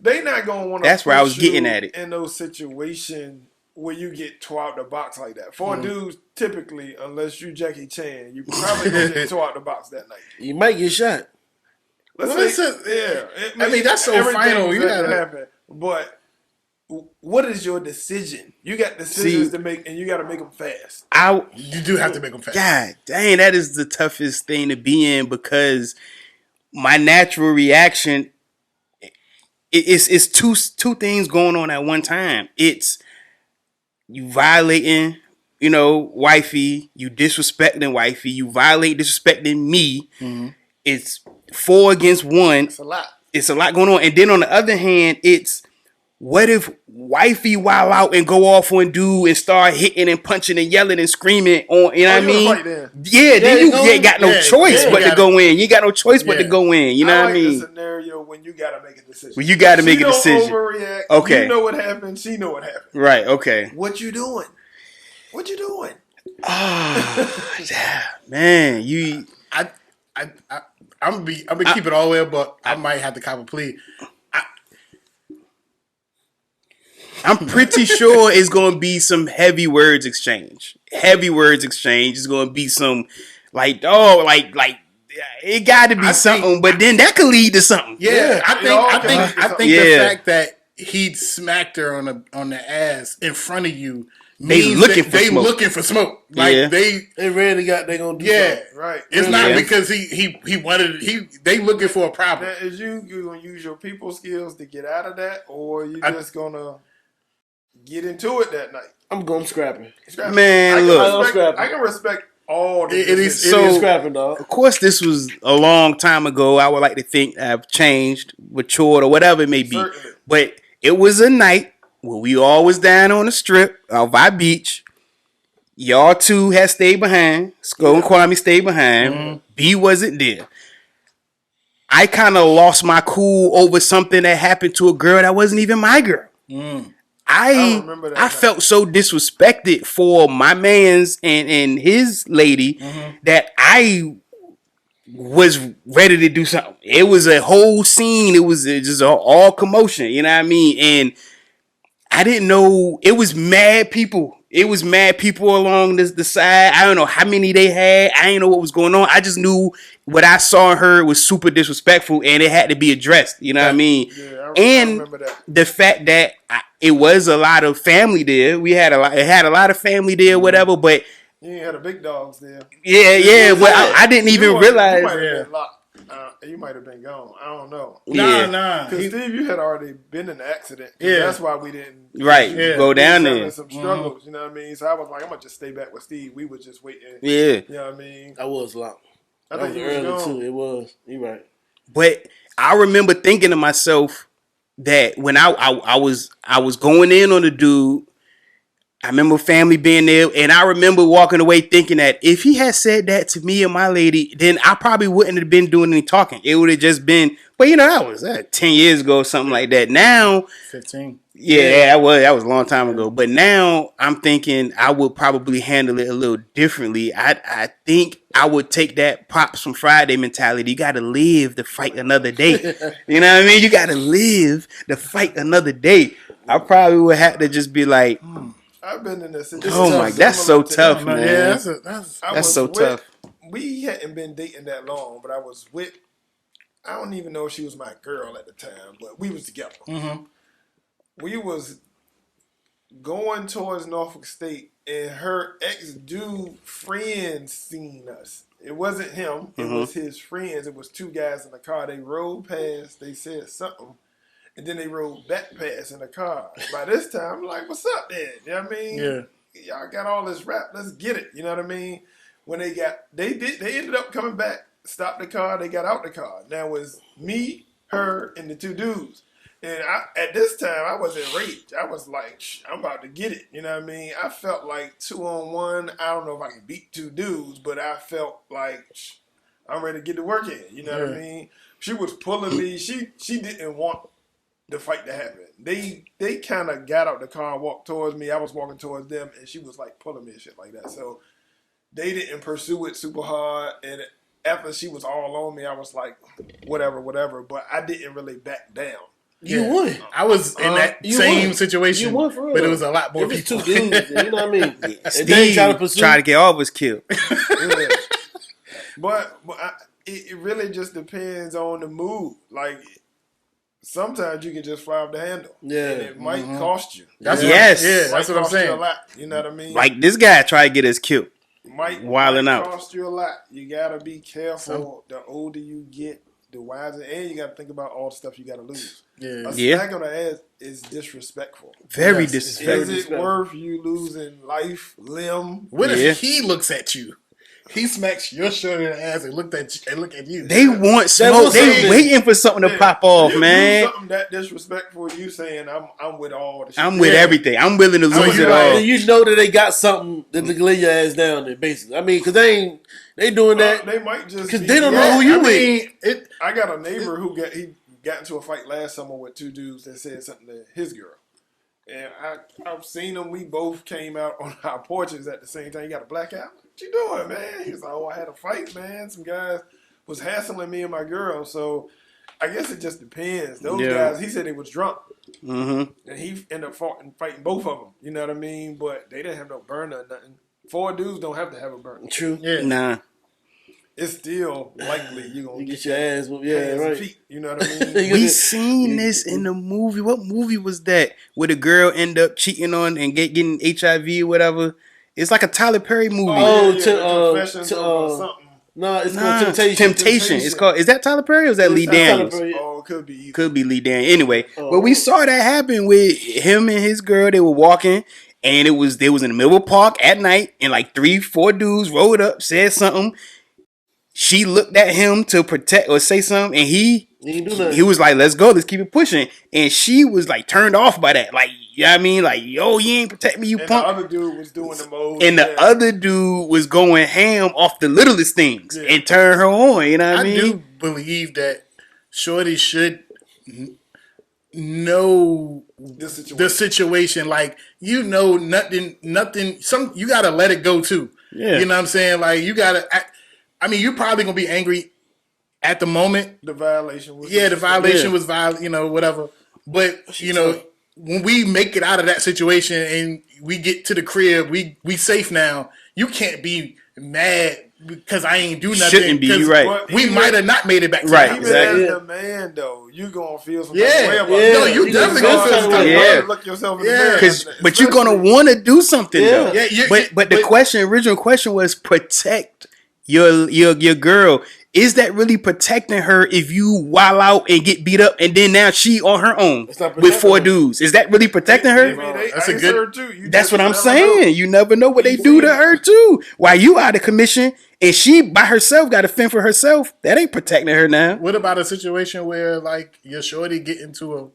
They not gonna want to.
That's where I was getting at it.
In those situations where you get tore out the box like that. 4 dudes, typically, unless you Jackie Chan, you probably gonna get tore out the box that night.
You might get shot.
That's so final. You gotta happen, but. What is your decision? You got decisions to make, and you got to make them fast.
You do have to make them fast.
God dang, that is the toughest thing to be in because my natural reaction is two things going on at one time. It's you violating, wifey. You disrespecting wifey. You disrespecting me. Mm-hmm. It's 4 against 1.
It's a lot.
It's a lot going on, and then on the other hand, it's. What if wifey wild out and go off on dude and start hitting and punching and yelling and screaming on, you know what I mean? Then you ain't got no choice but to go in. You got no choice but to go in. You know what I mean?
The scenario when you got to make a decision.
When you got to make a decision.
Overreact.
Okay.
You know what happened. She know what happened.
Right. Okay.
What you doing?
Man,
I'm gonna keep it all the way, but I might have to cop a plea.
I'm pretty sure it's going to be some heavy words exchange. It's going to be some it got to be something, but then that could lead to something.
Yeah, I think the fact that he smacked her on the ass in front of you means they looking for smoke. Like they
really got they gonna do something.
Right.
It's not because he wanted they looking for a problem.
Now, is you gonna use your people skills to get out of that, or you just gonna get into it that night?
I'm going scrapping.
Man,
I can respect all the
it is scrapping, dog.
Of course, this was a long time ago. I would like to think I've changed, matured, or whatever it may be. Certainly. But it was a night where we all was down on the strip of our beach. Y'all two had stayed behind. Sko and Kwame stayed behind. Mm-hmm. B wasn't there. I kind of lost my cool over something that happened to a girl that wasn't even my girl. Mm. I felt so disrespected for my man's and his lady that I was ready to do something. It was a whole scene. It was just all commotion. You know what I mean? And I didn't know it was mad people. It was mad people along the side. I don't know how many they had. I didn't know what was going on. I just knew what I saw and heard was super disrespectful, and it had to be addressed. You know what I mean?
Yeah, I remember that.
The fact that it was a lot of family there. It had a lot of family there, whatever. But
you ain't had the big dogs there.
Yeah. But I didn't even realize.
You might have been locked. You might have been gone. I don't know.
Nah.
Because Steve, you had already been in the accident.
Yeah.
That's why we didn't.
Go down there.
Some struggles, you know what I mean? So I was like, I'm going to just stay back with Steve. We were just waiting.
Yeah.
You know what I mean?
I was locked.
I think you was early
too. It was. You're right.
But I remember thinking to myself that when I was going in on the dude, I remember family being there, and I remember walking away thinking that if he had said that to me and my lady, then I probably wouldn't have been doing any talking. It would have just been, but that was 10 years ago or something like that. Now,
15.
Yeah, that was a long time ago. But now I'm thinking I would probably handle it a little differently. I think I would take that Pops from Friday mentality. You got to live to fight another day. You know what I mean? You got to live to fight another day. I probably would have to just be like,
I've been in this situation.
Oh my, that's so tough, man.
Yeah,
that's so tough.
We hadn't been dating that long, but I was with. I don't even know if she was my girl at the time, but we was together. Mm-hmm. We was going towards Norfolk State, and her ex-dude friends seen us. It wasn't him. It was his friends. It was two guys in the car. They rode past. They said something. And then they rode back past in the car. By this time, I'm like, what's up, then? You know what I mean?
Yeah.
Y'all got all this rap. Let's get it. You know what I mean? When they ended up coming back, stopped the car, they got out the car. Now it was me, her, and the two dudes. And at this time, I was enraged. I was like, I'm about to get it. You know what I mean? I felt like 2-on-1. I don't know if I can beat two dudes, but I felt like I'm ready to get to work in. You know what I mean? She was pulling me. She didn't want the fight to happen. They kind of got out the car and walked towards me. I was walking towards them, and she was like pulling me and shit like that. So they didn't pursue it super hard. And after she was all on me, I was like, whatever. But I didn't really back down.
You would.
I was in that same situation,
you would for real,
but it was a lot more people.
Two dudes, you know what I mean?
Steve tried to get all of us killed.
Yeah. But it really just depends on the mood. Like, sometimes you can just fly off the handle.
Yeah.
And it might cost you.
That's
that's
what I'm saying.
You a lot, you know what I mean?
Like, this guy tried to get us killed.
Might
out.
Cost you a lot. You gotta be careful. The older you get, the wiser, and you gotta think about all the stuff you gotta lose.
Yeah.
A smack on the ass is disrespectful.
Very disrespectful.
Is it worth you losing life, limb?
What if he looks at you? He smacks your shoulder in the ass and look at you.
They want smoke. They waiting for something to pop off, man.
Something that disrespectful. You saying I'm with all the shit.
I'm with everything. I'm willing to lose it all.
You know that they got something that they lay your ass down there, basically. I mean, because they doing that.
They might just
because they don't know who you with.
I got a neighbor who got into a fight last summer with two dudes that said something to his girl. And I've seen them. We both came out on our porches at the same time. You got a blackout? What you doing, man? He was like, oh, I had a fight, man. Some guys was hassling me and my girl. So I guess it just depends. Those guys, he said they was drunk. Mm-hmm. And he ended up fighting both of them. You know what I mean? But they didn't have no burner or nothing. 4 dudes don't have to have a burner.
True.
Yeah.
Nah.
It's still likely you're going to
get your ass whooped. Yeah, right.
Feet, you know what I mean?
We seen this in the movie. What movie was that? Where the girl end up cheating on and getting HIV or whatever. It's like a Tyler Perry movie.
Confessions of something.
No, it's called Temptation.
It's called. Is that Tyler Perry or is that Lee Daniels?
Oh, it could be.
Could be Lee Daniels. Anyway, but we saw that happen with him and his girl. They were walking, and they was in the middle of a park at night, and like 3-4 dudes rolled up, said something. She looked at him to protect or say something, and he was like, let's go, let's keep it pushing. And she was like turned off by that. Like, you know what I mean? Like, yo, you ain't protect me, you
and
punk.
The other dude was doing the most.
And the other dude was going ham off the littlest things and turn her on, you know what I mean?
I do believe that shorty should know
the
situation. Like, nothing. You gotta let it go too.
Yeah.
You know what I'm saying? Like, you gotta. I mean, you're probably gonna be angry at the moment.
The violation was
was violent. Whatever. But when we make it out of that situation and we get to the crib, we safe now. You can't be mad because I ain't do nothing.
Shouldn't be, right?
We might have not made it back to
right.
the house.
Exactly.
As the man, though, you gonna feel some
way about
it.
No, you definitely gonna feel some type of way.
Look yourself in the mirror.
But you're gonna want to do something though.
Yeah,
but the original question was protect your girl. Is that really protecting her if you wild out and get beat up and then now she on her own with 4 dudes? Is that really protecting her?
That's a good.
That's what I'm saying. You never know what they do to her too. While you out of commission and she by herself got to fend for herself, that ain't protecting her now.
What about a situation where like your shorty get into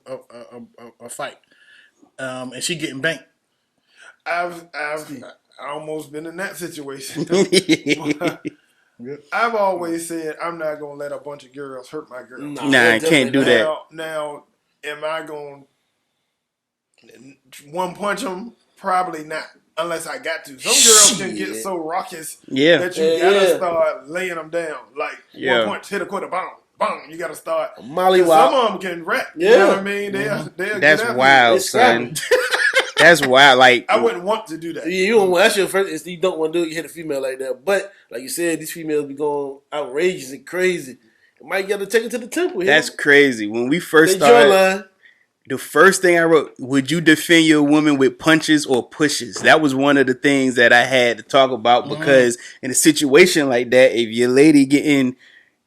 a fight, and she getting banked?
I've almost been in that situation. I've always said I'm not gonna let a bunch of girls hurt my girl.
Nah, I can't do that.
Now, am I gonna one punch them? Probably not, unless I got to. Some girls can get so raucous that you gotta start laying them down. Like one punch, hit a quarter, bang, bang. You gotta start.
Molly,
some of them can rap. You know what I mean?
That's wild, son. That's wild. Like
I wouldn't want to do that.
Yeah, you don't. That's your first. You don't want to do it. You hit a female like that. But like you said, these females be going outrageous and crazy. You might get to take it to the temple.
That's crazy. When we first started, the first thing I wrote: would you defend your woman with punches or pushes? That was one of the things that I had to talk about because in a situation like that, if your lady getting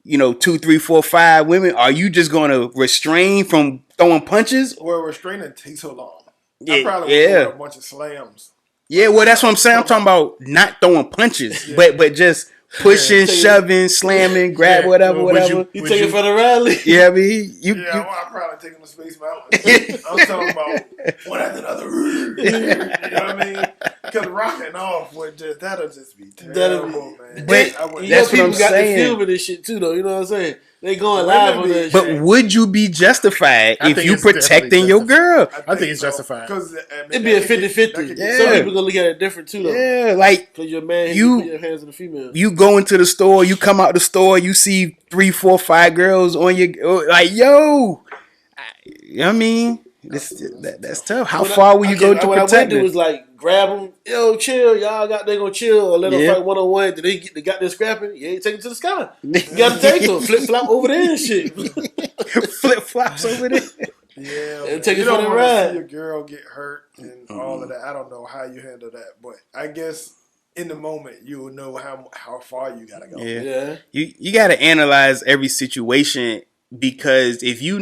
2, 3, 4, 5 women, are you just going to restrain from throwing punches?
Well, restraining takes so long.
Yeah,
I probably would a bunch of slams.
Yeah, well, that's what I'm saying. I'm talking about not throwing punches, but just pushing, shoving, slamming, grab whatever.
You take it for the rally?
Yeah, I mean,
I'll probably take him to Space Mountain. I'm talking about one after another. You know what I mean? Because rocking off would that'll just be terrible, man.
But that's what I'm saying.
Got the feel for this shit too, though. You know what I'm saying? They going live on that shit.
But would you be justified if you protecting your girl?
I think it's justified.
Because it'd be a 50-50.
Yeah.
Some people gonna look at it different too, though.
Yeah, like
because your man, you put your hands on the female.
You go into the store, you come out the store, you see 3, 4, 5 girls on your like, yo. I mean, that's tough. How far will you go to protect?
What I went to was like grab them, yo, chill, y'all they gonna chill, or let them fight 1-on-1. Did they got their scrapping? You ain't take them to the sky. You gotta take them, flip flop over there and shit.
Flip flops over there.
Yeah,
and take
you
it for
don't
the
want
ride.
to see your girl get hurt and all of that. I don't know how you handle that, but I guess in the moment you will know how far you gotta go.
Yeah.
You gotta analyze every situation because if you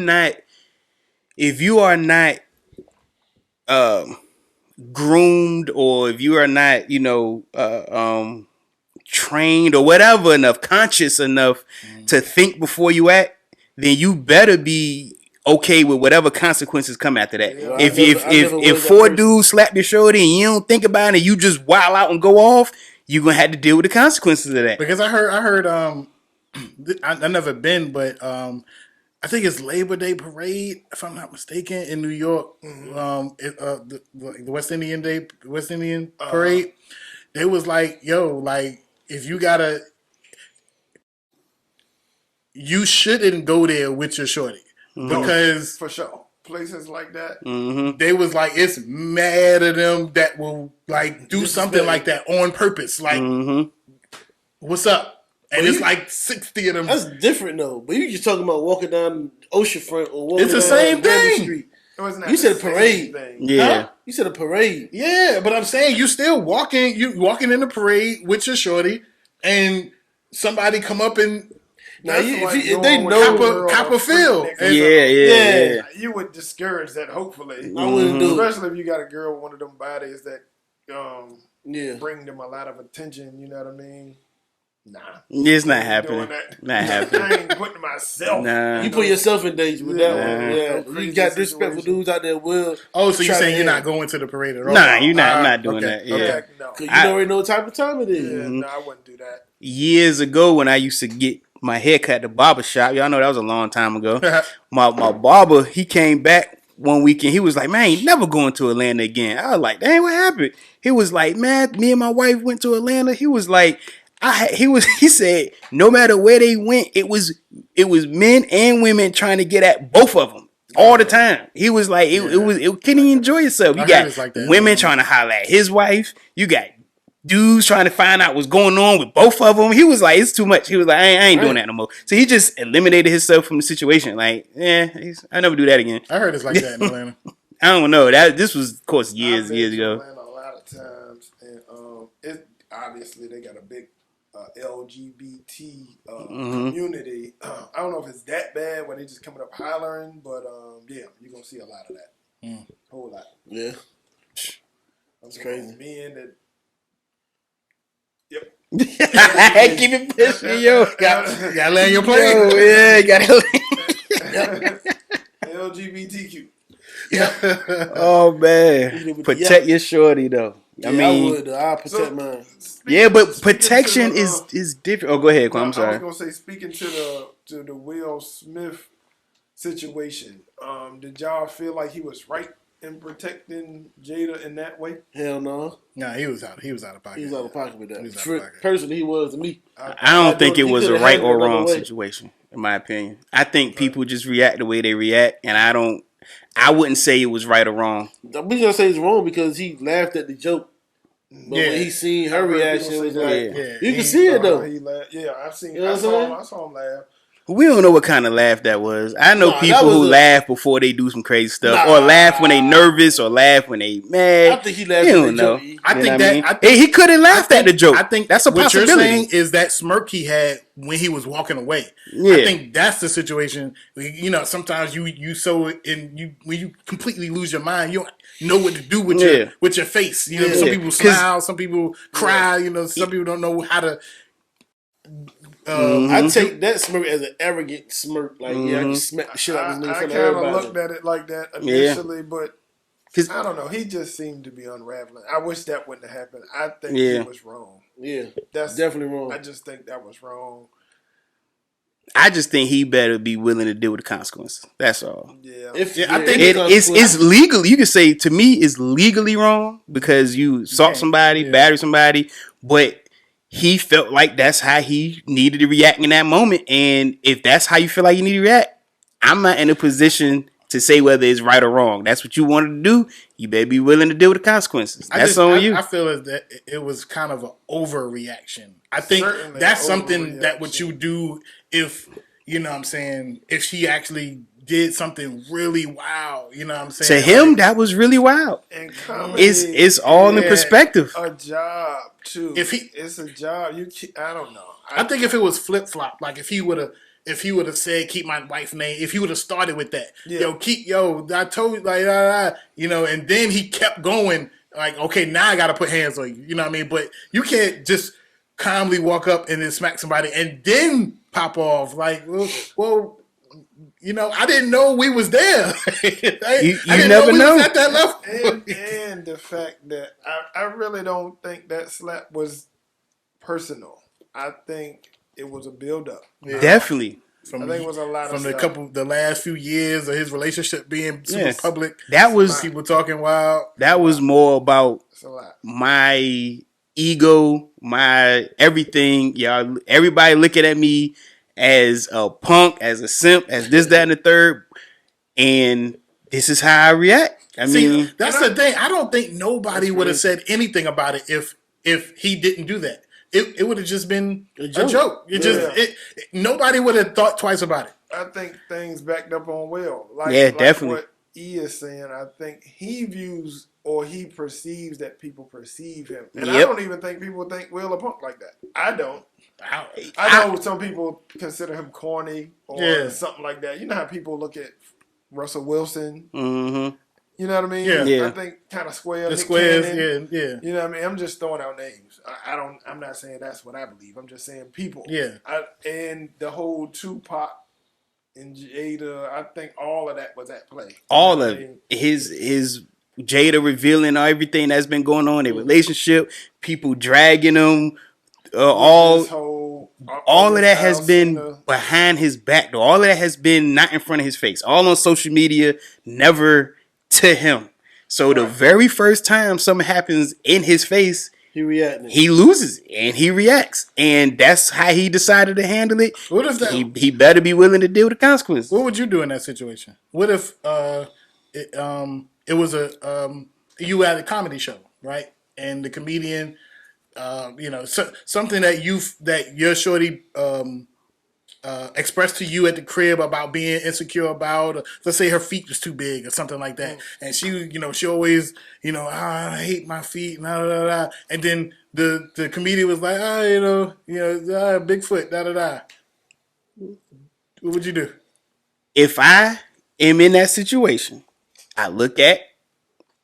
are not groomed or if you are not, trained or whatever enough, conscious enough to think before you act, then you better be okay with whatever consequences come after that. Yeah, if 4 dudes slap your shoulder and you don't think about it and you just wild out and go off, you're gonna have to deal with the consequences of that.
Because I heard I never been, but I think it's Labor Day parade, if I'm not mistaken, in New York. The West Indian parade. They was like, yo, like if you shouldn't go there with your shorty because
for sure places like that.
They was like, it's mad at them that will like do something like that on purpose. Like, what's up? And it's like 60 of them.
That's different though. But you just talking about walking down oceanfront or walking
it's the
down
same thing.
Street. You said a parade.
Yeah.
Huh? You said a parade.
Yeah, but I'm saying you still walking in the parade with your shorty and somebody come up and
if they know
cop a feel.
Yeah.
You would discourage that, hopefully.
I wouldn't do it.
Especially if you got a girl with one of them bodies that bring them a lot of attention, you know what I mean? Nah.
It's not happening. Not happening.
I ain't putting myself.
Nah. You put yourself in danger with that one. Yeah. You got disrespectful dudes out there will.
Oh, so you're saying you're not going to the parade at all?
Nah, you're not doing that. Yeah.
Okay, no.
Because you already know what type of time it is.
Yeah, no, I wouldn't do that.
Years ago when I used to get my haircut at the barber shop, y'all know that was a long time ago. My barber, he came back one weekend. He was like, man, I ain't never going to Atlanta again. I was like, dang, what happened? He was like, man, me and my wife went to Atlanta. He was like, he said, no matter where they went, it was men and women trying to get at both of them. All the time. He was like, can he enjoy yourself? You got like women trying to holler at his wife. You got dudes trying to find out what's going on with both of them. He was like, it's too much. He was like, I ain't doing that no more. So he just eliminated himself from the situation. Like, I never do that again.
I heard it's like that in Atlanta.
I don't know. This was, of course, years ago.
Atlanta a lot of times, and it obviously they got a big LGBT community. I don't know if it's that bad where they just coming up hollering, but yeah, you're gonna see a lot of that. Whole lot.
Yeah.
That's crazy. Men that. Yep.
Keep it pushing, yo.
Gotta land your plane.
Yo, yeah, gotta.
LGBTQ.
Yeah.
Oh man, protect your shorty though. I mean,
I protect mine.
But protection is different. Oh, go ahead, Quan. I'm sorry.
I was gonna say, speaking to the Will Smith situation, did y'all feel like he was right in protecting Jada in that way?
Hell no.
Nah, he was out of pocket.
He was out of pocket with that. Personally, he was to me.
I don't think it was a right or wrong situation, in my opinion. I think people just react the way they react, and I wouldn't say it was right or wrong.
I'm gonna say it's wrong because he laughed at the joke. But when he seen her reaction, it was like, you can see it though.
He laughed. Yeah, I've seen.
You know
I saw him laugh.
We don't know what kind of laugh that was. I know people who laugh before they do some crazy stuff, or laugh when they nervous, or laugh when they mad.
I think he laughed.
You don't know.
I think
he could have laughed at the joke. I think that's a possibility.
What you're saying is that smirk he had when he was walking away. Yeah. I think that's the situation. You know, sometimes you so in when you completely lose your mind, you don't know what to do with your face. You know, some people smile, some people cry. You know, some people don't know how to.
I take that smirk as an arrogant smirk. Like, I can smack the shit out of his nigga. I kind of
looked at it like that initially, but I don't know. He just seemed to be unraveling. I wish that wouldn't have happened. I think he was wrong.
Yeah, that's definitely wrong.
I just think that was wrong.
I just think he better be willing to deal with the consequences. That's all.
Yeah.
I think it's legal. You can say to me it's legally wrong because you assault somebody, batter somebody, but he felt like that's how he needed to react in that moment. And if that's how you feel like you need to react, I'm not in a position to say whether it's right or wrong. That's what you wanted to do. You better be willing to deal with the consequences. That's on you.
I feel that it was kind of an overreaction. I think that's something that what you do if, you know what I'm saying, if she actually did something really wild, you know what I'm saying?
To him, that was really wild. And it's all in perspective.
A job too. It's a job. I don't know.
I think if it was flip flop, like if he would have said keep my wife's name, if he would have started with that, I told you like you know, and then he kept going like, okay, now I got to put hands on you, you know what I mean? But you can't just calmly walk up and then smack somebody and then pop off like, well. You know, I didn't know we was there. I didn't
never know.
Was at that level.
And the fact that I really don't think that slap was personal. I think it was a build-up.
Yeah. Definitely.
I think it was a lot of
from the last few years of his relationship being super public.
That was
people talking wild.
That was more about my ego, my everything. Y'all, everybody looking at me as a punk, as a simp, as this, that, and the third. And this is how I react. I mean,
that's the thing. I don't think nobody would have said anything about it if he didn't do that. It would have just been a joke. Nobody would have thought twice about it.
I think things backed up on Will.
Definitely.
What E is saying, I think he views or he perceives that people perceive him. And I don't even think people think Will a punk like that. I don't. I know some people consider him corny or something like that. You know how people look at Russell Wilson?
Mm-hmm.
You know what I mean?
Yeah.
I think kind of square.
The squares, yeah.
You know what I mean? I'm just throwing out names. I'm not saying that's what I believe. I'm just saying people.
Yeah.
And the whole Tupac and Jada, I think all of that was at play.
All of it. His Jada revealing everything that's been going on in their relationship, people dragging him, all.
This whole
all of that has been behind his back, though. All of that has been not in front of his face. All on social media, never to him. So the very first time something happens in his face, he loses and he reacts, and that's how he decided to handle it. What if that? He better be willing to deal with the consequences.
What would you do in that situation? What if it was you at a comedy show, right? And the comedian, something that your shorty expressed to you at the crib about being insecure about, let's say her feet was too big or something like that, and she always, I hate my feet, blah, blah, blah. And then the comedian was like, Bigfoot, da da da. What would you do?
If I am in that situation, I look at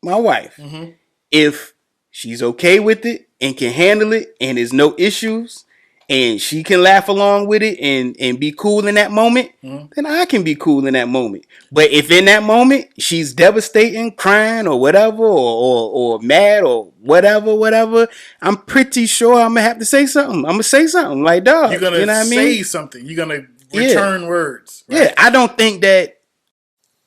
my wife. Mm-hmm. If she's okay with it and can handle it and there's no issues and she can laugh along with it and be cool in that moment, then I can be cool in that moment. But if in that moment she's devastating, crying or whatever, or mad or whatever, I'm pretty sure I'm gonna have to say something. I'm gonna say something like, dog.
You're gonna say something. You're gonna return words. Right?
Yeah, I don't think that.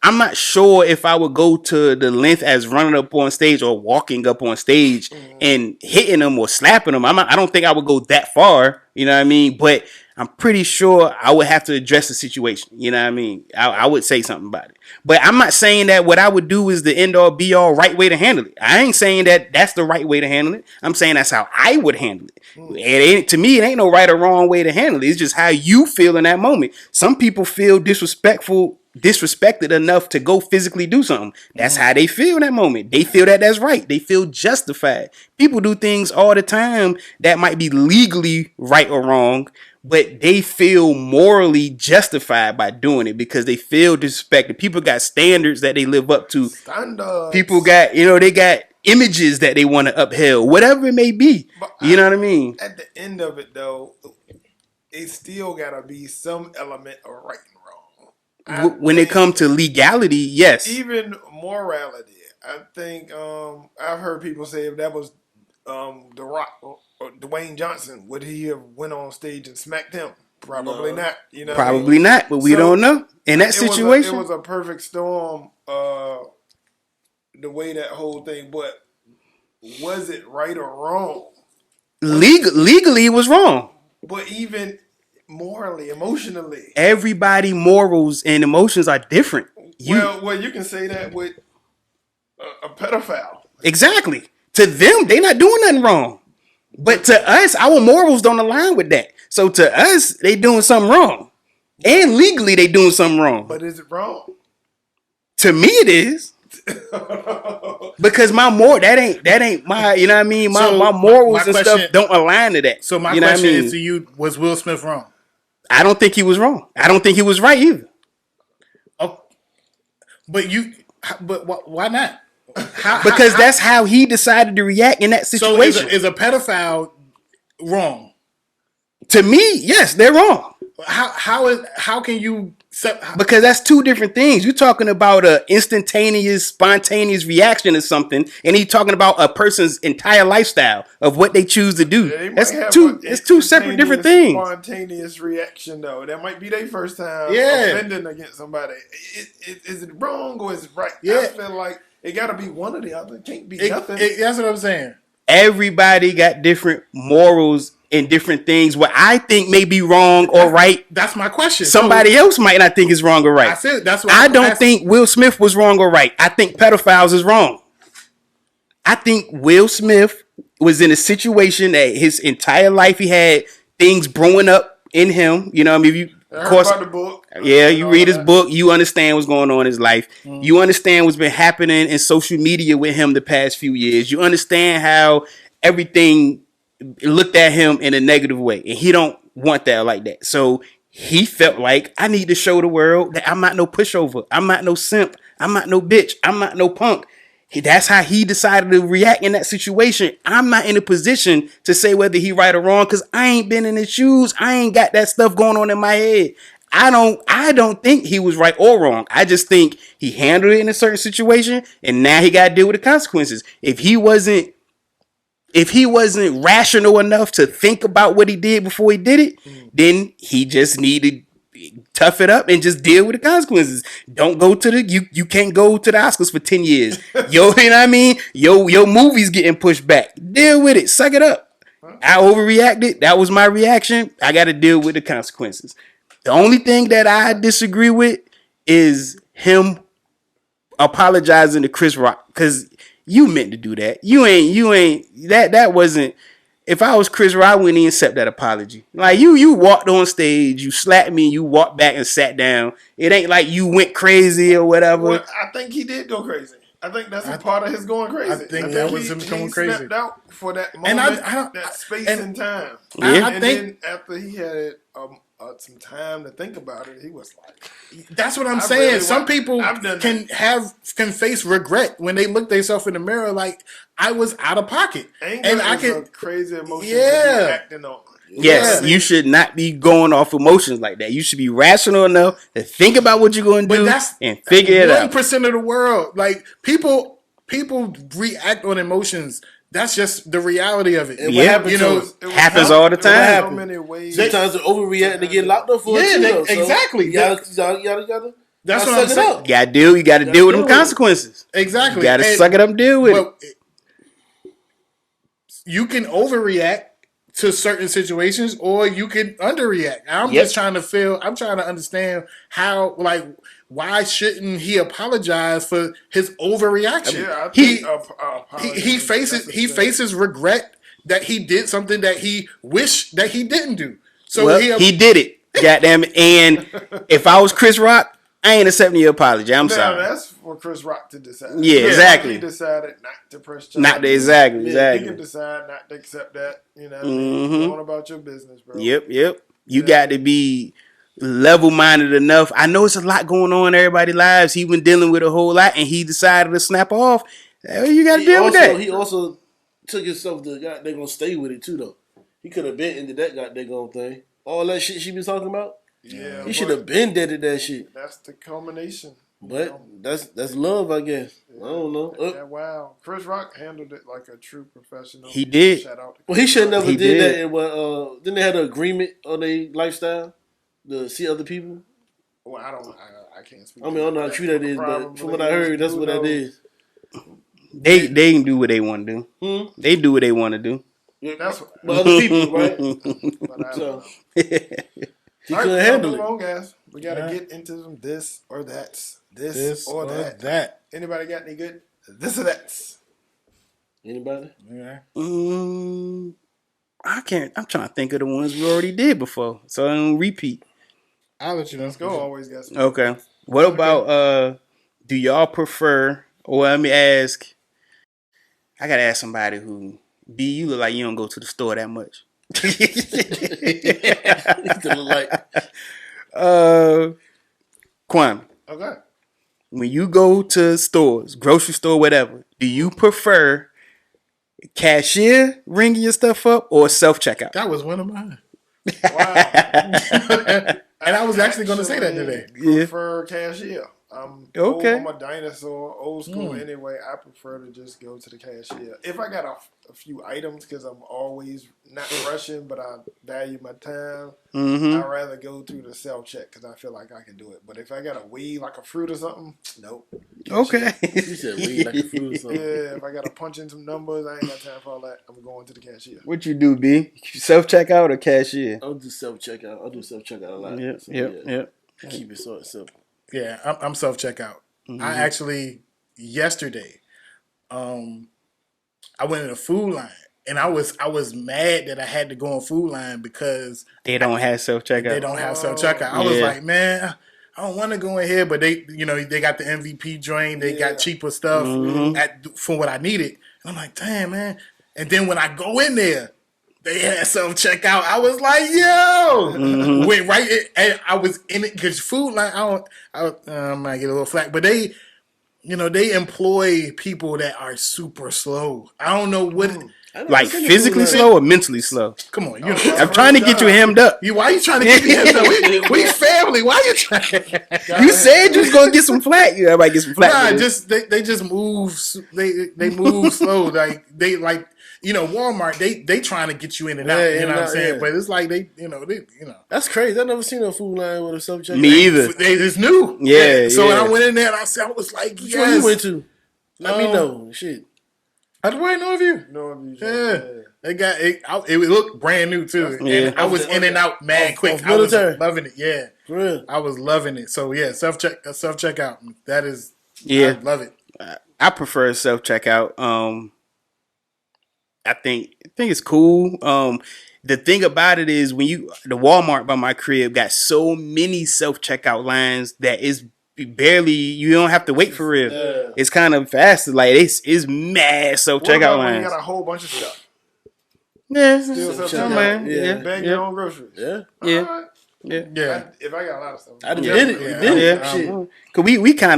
I'm not sure if I would go to the length as running up on stage or walking up on stage and hitting them or slapping them. I don't think I would go that far. You know what I mean? But I'm pretty sure I would have to address the situation. You know what I mean? I would say something about it. But I'm not saying that what I would do is the end all be all right way to handle it. I ain't saying that that's the right way to handle it. I'm saying that's how I would handle it. To me, it ain't no right or wrong way to handle it. It's just how you feel in that moment. Some people feel disrespected enough to go physically do something. That's how they feel in that moment. They feel that that's right. They feel justified. People do things all the time that might be legally right or wrong, but they feel morally justified by doing it because they feel disrespected. People got standards that they live up to. Standards. People got, they got images that they want to uphold, whatever it may be. But you know what I mean?
At the end of it, though, it still got to be some element of right and wrong.
When it comes to legality, yes.
Even morality. I think I've heard people say if that was The Rock or Dwayne Johnson, would he have went on stage and smacked him? Probably not.
Probably not, but we don't know. In that situation,
it was a perfect storm. The way that whole thing, but was it right or wrong?
Legally, it was wrong.
But even morally, emotionally,
everybody morals and emotions are different.
Well, you can say that with a pedophile.
Exactly. To them, they not doing nothing wrong. But to us, our morals don't align with that. So to us, they doing something wrong. And legally, they doing something wrong.
But is it wrong?
To me, it is. Because that ain't my, you know what I mean? My morals and stuff don't align to that.
So my question is to you, was Will Smith wrong?
I don't think he was wrong. I don't think he was right either.
Oh, but why not?
Because that's how he decided to react in that situation.
So is a pedophile wrong?
To me, yes, they're wrong.
How can you?
Because that's two different things. You're talking about an instantaneous, spontaneous reaction to something, and you're talking about a person's entire lifestyle of what they choose to do. It's two separate different things.
Spontaneous reaction, though. That might be their first time offending against somebody. Is it wrong or is it right? Yeah. I feel like it got to be one or the other. It can't be nothing.
That's what I'm saying.
Everybody got different morals and different things. What I think may be wrong or right.
That's my question.
Somebody else might not think is wrong or right. I don't think Will Smith was wrong or right. I think pedophiles is wrong. I think Will Smith was in a situation that his entire life he had things brewing up in him. You know, I mean,
of course, about the book.
Yeah, you read his book, you understand what's going on in his life. You understand what's been happening in social media with him the past few years. You understand how everything looked at him in a negative way, and he don't want that like that. So he felt like, I need to show the world that I'm not no pushover. I'm not no simp. I'm not no bitch. I'm not no punk. That's how he decided to react in that situation. I'm not in a position to say whether he right or wrong because I ain't been in his shoes. I ain't got that stuff going on in my head. I don't think he was right or wrong. I just think he handled it in a certain situation, and now he got to deal with the consequences. If he wasn't if he wasn't rational enough to think about what he did before he did it, then he just needed tough it up and just deal with the consequences. Don't go to you can't go to the Oscars for 10 years. You know what I mean? Your movie's getting pushed back. Deal with it. Suck it up. I overreacted. That was my reaction. I got to deal with the consequences. The only thing that I disagree with is him apologizing to Chris Rock, because you meant to do that. You ain't that wasn't. If I was Chris Rock, I wouldn't even accept that apology. Like you walked on stage, you slapped me, you walked back and sat down. It ain't like you went crazy or whatever.
Well, I think he did go crazy. I think that's a part of his going crazy.
I think that was him going crazy.
He stepped out for that moment, that space and time.
Yeah.
And then after he had some time to think about it, he was like,
"That's what I'm saying." Really Some people can face regret when they look themselves in the mirror, like I was out of pocket,
and I can crazy emotion. Acting on.
Yes, you should not be going off emotions like that. You should be rational enough to think about what you're going to do and figure it out.
1% of the world, like people react on emotions. That's just the reality of it.
Happens all the time.
So many ways. Sometimes they overreact and they get locked up for it too.
Exactly.
You gotta.
That's what I'm saying.
You got to deal with them consequences.
Exactly.
You got to suck it up and deal with it.
You can overreact to certain situations, or you can underreact. I'm just trying to understand how, like, why shouldn't he apologize for his overreaction? He faces regret that he did something that he wished that he didn't do. So
he did it. Goddamn it. And if I was Chris Rock, I ain't accepting your apology. I'm sorry.
That's for Chris Rock to decide.
Yeah, exactly.
He decided not to press charges.
Not to, exactly.
He can decide not to accept that. You know, go on about your business, bro.
Yep. You got to be level-minded enough. I know it's a lot going on in everybody's lives. He been dealing with a whole lot, and he decided to snap off. You got to deal with that.
He also took himself to they're gonna stay with it too, though. He could have been into that goddamn thing. All that shit she been talking about.
Yeah,
he should have been dead at that shit.
That's the culmination.
But that's love, I guess. Yeah, I don't know.
Wow, Chris Rock handled it like a true professional.
He did.
Shout out to
he should never did that. And then they had an agreement on their lifestyle to see other people.
Well, I can't speak.
I don't know how true that is, but from what I heard, that's what that is.
They can do what they want to do. They do what they want to do.
Yeah, that's but other people, right? So he couldn't handle it.
On, guys. We gotta get into some this or that's. This or that. Anybody got any good this or that's?
Anybody?
Yeah.
I can't. I'm trying to think of the ones we already did before, so I don't repeat.
I'll let you know.
Let's go. Always got some.
Okay. What about do y'all prefer? Or let me ask. I gotta ask somebody who. B, you look like you don't go to the store that much. Kwame.
Okay.
When you go to stores, grocery store, whatever, do you prefer cashier ringing your stuff up or self-checkout?
That was one of mine.
Wow.
And I was actually going to say that today.
Prefer cashier.
Okay.
I'm a dinosaur, old school anyway. I prefer to just go to the cashier. If I got a few items, because I'm always not rushing, but I value my time, I'd rather go through the self-check because I feel like I can do it. But if I got a weed like a fruit or something, nope.
Okay.
You said weed like a fruit or something.
Yeah, if I got to punch in some numbers, I ain't got time for all that. I'm going to the cashier.
What you do, B? Self-checkout or cashier?
I'll do self-checkout. a lot.
Yep.
Keep it short and simple.
Yeah, I'm self-checkout. I actually, yesterday, I went in a food line, and I was mad that I had to go on food line because
they don't have self-checkout.
They don't have self-checkout. I was like, man, I don't want to go in here, but they got the MVP joint. They got cheaper stuff for what I needed. And I'm like, damn, man. And then when I go in there, they had self-checkout. I was like, yo. Went right in, and I was in it because food line, I might get a little flack, but they employ people that are super slow. I don't know what.
Like physically slow or mentally slow?
Come on,
I'm trying to get you hemmed up.
Why are you trying to get me hemmed up? We family. Why are you trying?
You said you was gonna get some flack. You everybody get some flack.
Nah, they just move. They move slow. Like they like, Walmart, they trying to get you in and out. You know what I'm saying? Yeah. But it's like they.
That's crazy. I never seen a food line with a self checkout.
Me either.
It's new.
Yeah.
So when I went in there, and I was like,
which one you went to? Let me know. Shit.
I just wait know you. Yeah. They got it. It looked brand new too. Yeah. And I was in and out mad quick. I was loving it. Yeah.
For real.
I was loving it. So yeah, self checkout. That is.
Yeah.
I love it.
I prefer self checkout. I think it's cool. The thing about it is the Walmart by my crib got so many self checkout lines that it's barely, you don't have to wait for real. Yeah. It's kind of faster. Like it's mad self checkout lines.
You got a whole bunch of stuff.
Yeah,
still self
checkout, man.
Yeah, bag your own groceries.
Yeah,
yeah.
If
I got a lot of stuff,
I did it. You did it.
Cause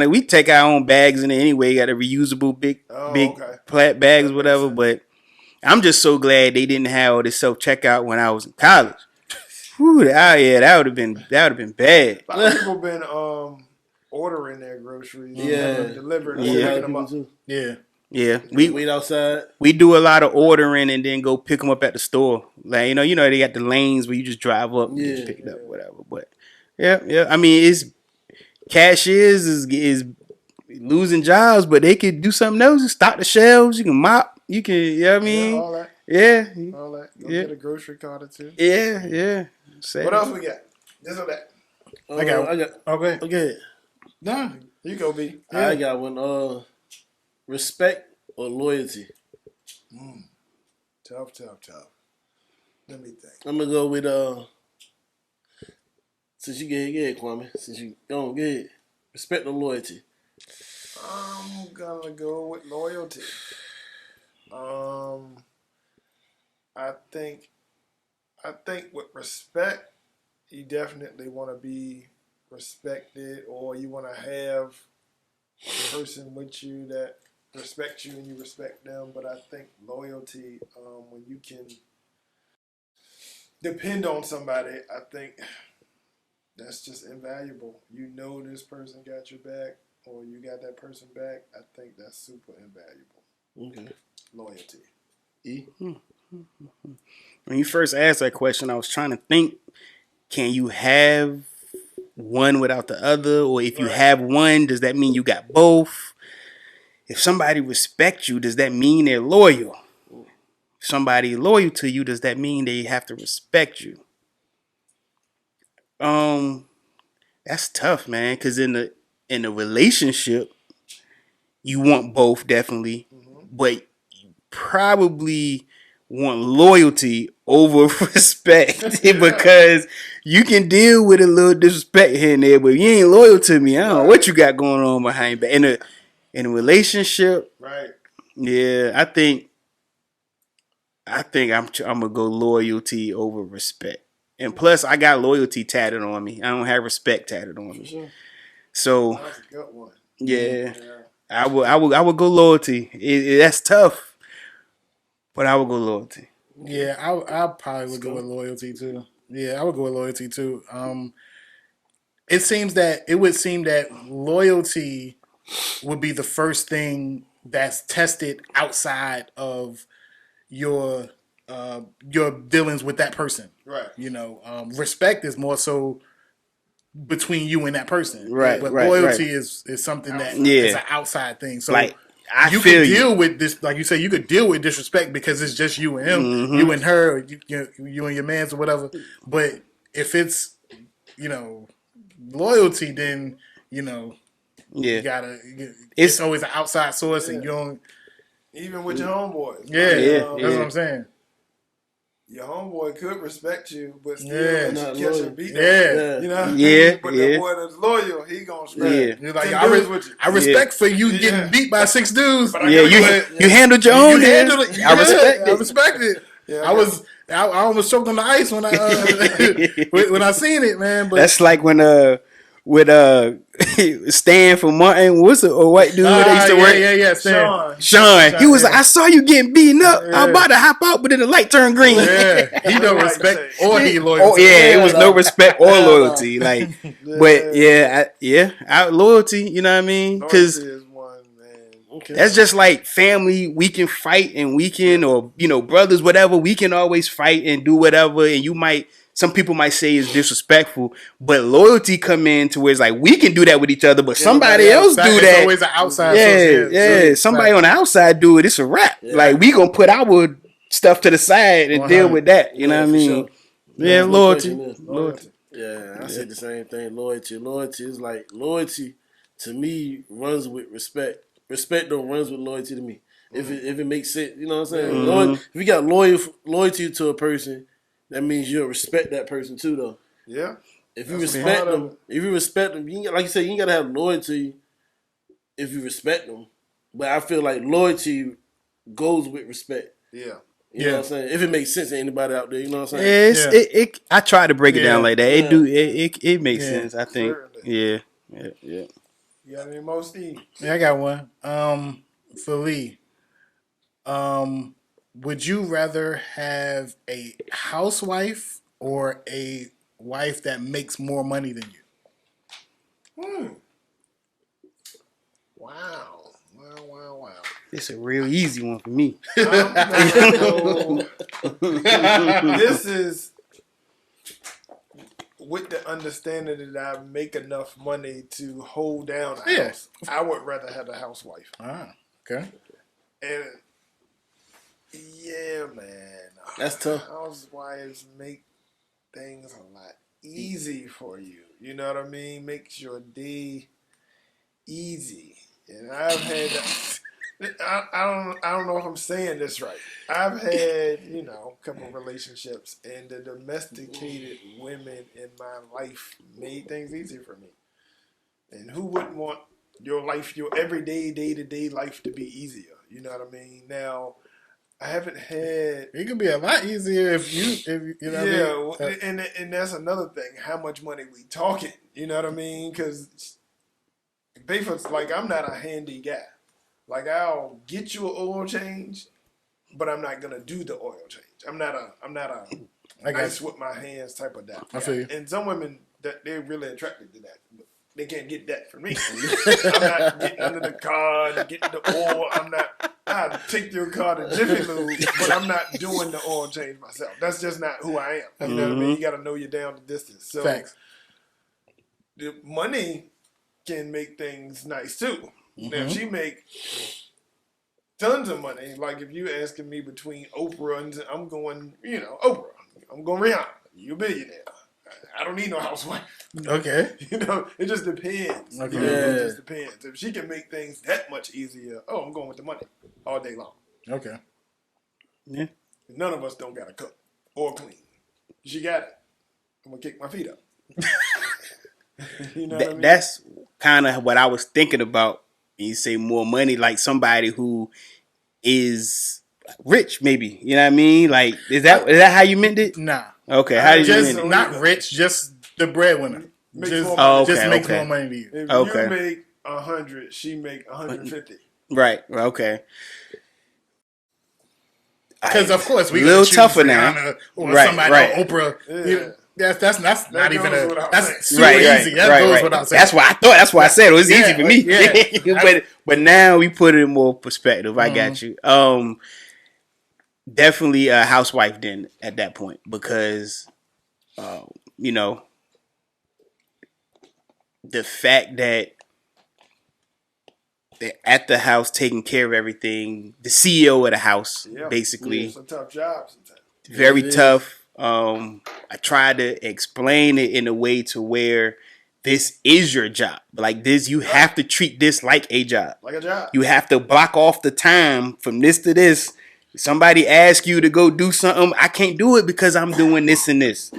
we take our own bags in there anyway. Got a reusable big flat bags, whatever. But I'm just so glad they didn't have all this self checkout when I was in college. Whew, that would have been bad.
A lot of people been ordering their groceries, delivered, picking them up.
Yeah,
we wait outside.
We do a lot of ordering and then go pick them up at the store. Like they got the lanes where you just drive up and just pick it up, whatever. But yeah. I mean, it's cashiers is losing jobs, but they could do something else. You stock the shelves. You can mop. You can, what I mean?
All that.
Yeah.
All that. Go get a grocery cart or two.
Yeah.
What else we got? This or that?
I got. Okay.
Nah, you go, B.
I got one. Respect or loyalty?
Tough. Let me think.
I'm gonna go with since you get ahead, Kwame. Since you don't get ahead. Respect or loyalty?
I'm gonna go with loyalty. I think with respect, you definitely want to be respected, or you want to have a person with you that respect you and you respect them. But I think loyalty, when you can depend on somebody, I think that's just invaluable. You know this person got your back, or you got that person back. I think that's super invaluable.
Okay.
Loyalty.
When you first asked that question, I was trying to think, can you have one without the other? Or if you have one, does that mean you got both? If somebody respects you, does that mean they're loyal? If somebody loyal to you, does that mean they have to respect you? That's tough, man, because in a relationship, you want both, definitely. But you probably want loyalty over respect because you can deal with a little disrespect here and there, but you ain't loyal to me. I don't know what you got going on behind back. In a relationship, yeah, I think I'm gonna go loyalty over respect. And plus, I got loyalty tatted on me. I don't have respect tatted on me.
Sure.
So
that's a good one.
Yeah. I would go loyalty. That's tough, but I would go loyalty.
Yeah, I probably would go with loyalty too. Yeah, I would go with loyalty too. It would seem that loyalty would be the first thing that's tested outside of your dealings with that person.
Right.
Respect is more so between you and that person.
Right.
But loyalty is something that is an outside thing. So you could deal with this, like you say, you could deal with disrespect because it's just you and him, you and her, you and your man's or whatever. But if it's, loyalty, then, you gotta, it's always an outside source and you don't.
Even with your homeboys.
That's what I'm saying.
Your homeboy could respect you, but still catch a beat. But the boy that's loyal, he gonna respect.
You're like, I respect for you getting beat by 6 dudes.
You handled your own.
I respect it. I almost choked on the ice when I seen it, man. But
that's like when Stan from Martin, what's a white dude that used to work? Sean. He was like, I saw you getting beaten up. I'm about to hop out, but then the light turned green.
He don't respect or he loyalty.
It was no respect or loyalty. But loyalty. You know what I mean? Because
Okay.
That's just like family. We can fight and we can, or brothers, whatever. We can always fight and do whatever. And some people might say it's disrespectful, but loyalty come in to where it's like we can do that with each other, but somebody else do that.
It's always an outside.
Yeah. Somebody on the outside do it. It's a wrap.
Yeah.
Like we gonna put our stuff to the side and deal with that. You know what I mean?
Sure.
Yeah, loyalty.
Yeah, I say the same thing. Loyalty is like loyalty to me runs with respect. Respect don't runs with loyalty to me. If it makes sense, you know what I'm saying.
Mm-hmm.
If you got loyalty to a person, that means you'll respect that person too, though.
Yeah.
If you respect them, like you said, you ain't gotta have loyalty if you respect them. But I feel like loyalty goes with respect.
Yeah.
You know what I'm saying? If it makes sense to anybody out there, you know what I'm saying?
It I try to break it down like that. It makes sense, I think.
Certainly.
Yeah.
You got any more, Steve?
Yeah, I got one. For Lee, would you rather have a housewife or a wife that makes more money than you?
Wow.
It's a real easy one for me.
This is with the understanding that I make enough money to hold down a house. I would rather have a housewife.
Ah, okay.
And yeah, man,
That's tough.
Housewives make things a lot easy for you. You know what I mean? Makes your day easy. And I've had. I don't know if I'm saying this right. I've had, a couple of relationships, and the domesticated women in my life made things easy for me. And who wouldn't want your life, your everyday, day-to-day life to be easier? You know what I mean? Now, I haven't had...
It can be a lot easier if you know what I mean?
And that's another thing, how much money we talking, you know what I mean? Because, like, I'm not a handy guy. Like, I'll get you an oil change, but I'm not gonna do the oil change. I'm not a nice with my hands type of guy.
I feel you.
And some women they're really attracted to that, but they can't get that from me. I'm not getting under the car and getting the oil. I take your car to Jiffy Lube, but I'm not doing the oil change myself. That's just not who I am. You know what I mean? You got to know you're down the distance. So
Thanks.
The money can make things nice too. Now, if she make tons of money, like if you asking me between Oprah and I'm going, Oprah. I'm going Rihanna. You a billionaire. I don't need no housewife.
Okay.
It just depends.
Okay.
It just depends. If she can make things that much easier, I'm going with the money all day long.
Okay.
Yeah.
None of us don't got to cook or clean. She got it. I'm going to kick my feet up. What I mean?
That's kind of what I was thinking about. You say more money, like somebody who is rich, maybe. You know what I mean? Like, is that how you meant it?
Nah.
Okay, how did you mean it?
Not rich, just the breadwinner. Just makes more money to you.
If you make 100, she make 150.
Right. Okay.
Because of course we
a little tougher now,
or somebody on Oprah. Yeah. That's not even that's super easy. That goes without saying.
That's why I said it was easy for me. Yeah. but now we put it in more perspective. I got you. Definitely a housewife then at that point because the fact that they're at the house taking care of everything, the CEO of the house, basically.
It's a tough job sometimes.
Very tough. I try to explain it in a way to where this is your job. Like this, you have to treat this like a job.
Like a job.
You have to block off the time from this to this. Somebody asks you to go do something. I can't do it because I'm doing this and this.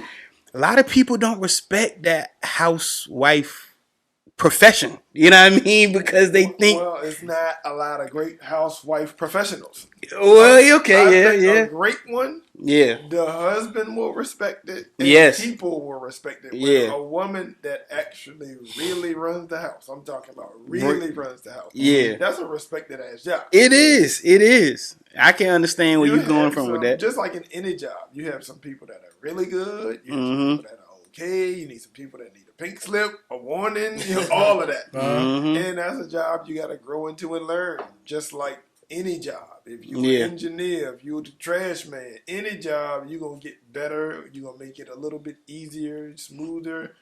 A lot of people don't respect that housewife profession. You know what I mean? Because they think...
Well, it's not a lot of great housewife professionals.
Well, okay,
A great one.
Yeah.
The husband will respect it. And
yes.
People will respect it. A woman that actually really runs the house. I'm talking about really runs the house.
Yeah.
That's a respected ass job.
It is. I can understand where you're going from with that.
Just like in any job, you have some people that are really good. You have some people that are okay. You need some people that need a pink slip, a warning, all of that. And that's a job you got to grow into and learn, just like any job. If you're an engineer, if you're the trash man, any job, you're going to get better. You're going to make it a little bit easier, smoother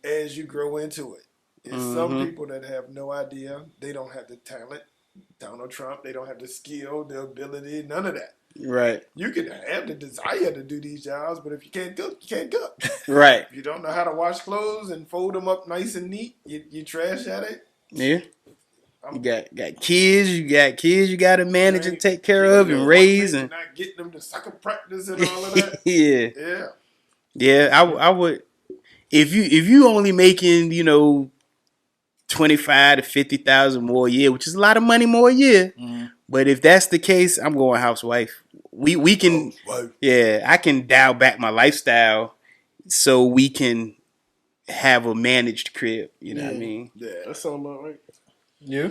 as you grow into it. There's some people that have no idea. They don't have the talent. Donald Trump, they don't have the skill, the ability, none of that.
Right.
You can have the desire to do these jobs, but if you can't cook, you can't cook.
Right.
If you don't know how to wash clothes and fold them up nice and neat, you trash at it.
Yeah. You got kids. You got to manage and take care of and raise, and
not getting them to soccer practice and all of that.
Yeah. I would if you only making 25 to 50,000 more a year, which is a lot of money more a year. But if that's the case, I'm going housewife. We can I can dial back my lifestyle so we can have a managed crib. You know what I mean?
Yeah, that sounds about right.
Yeah.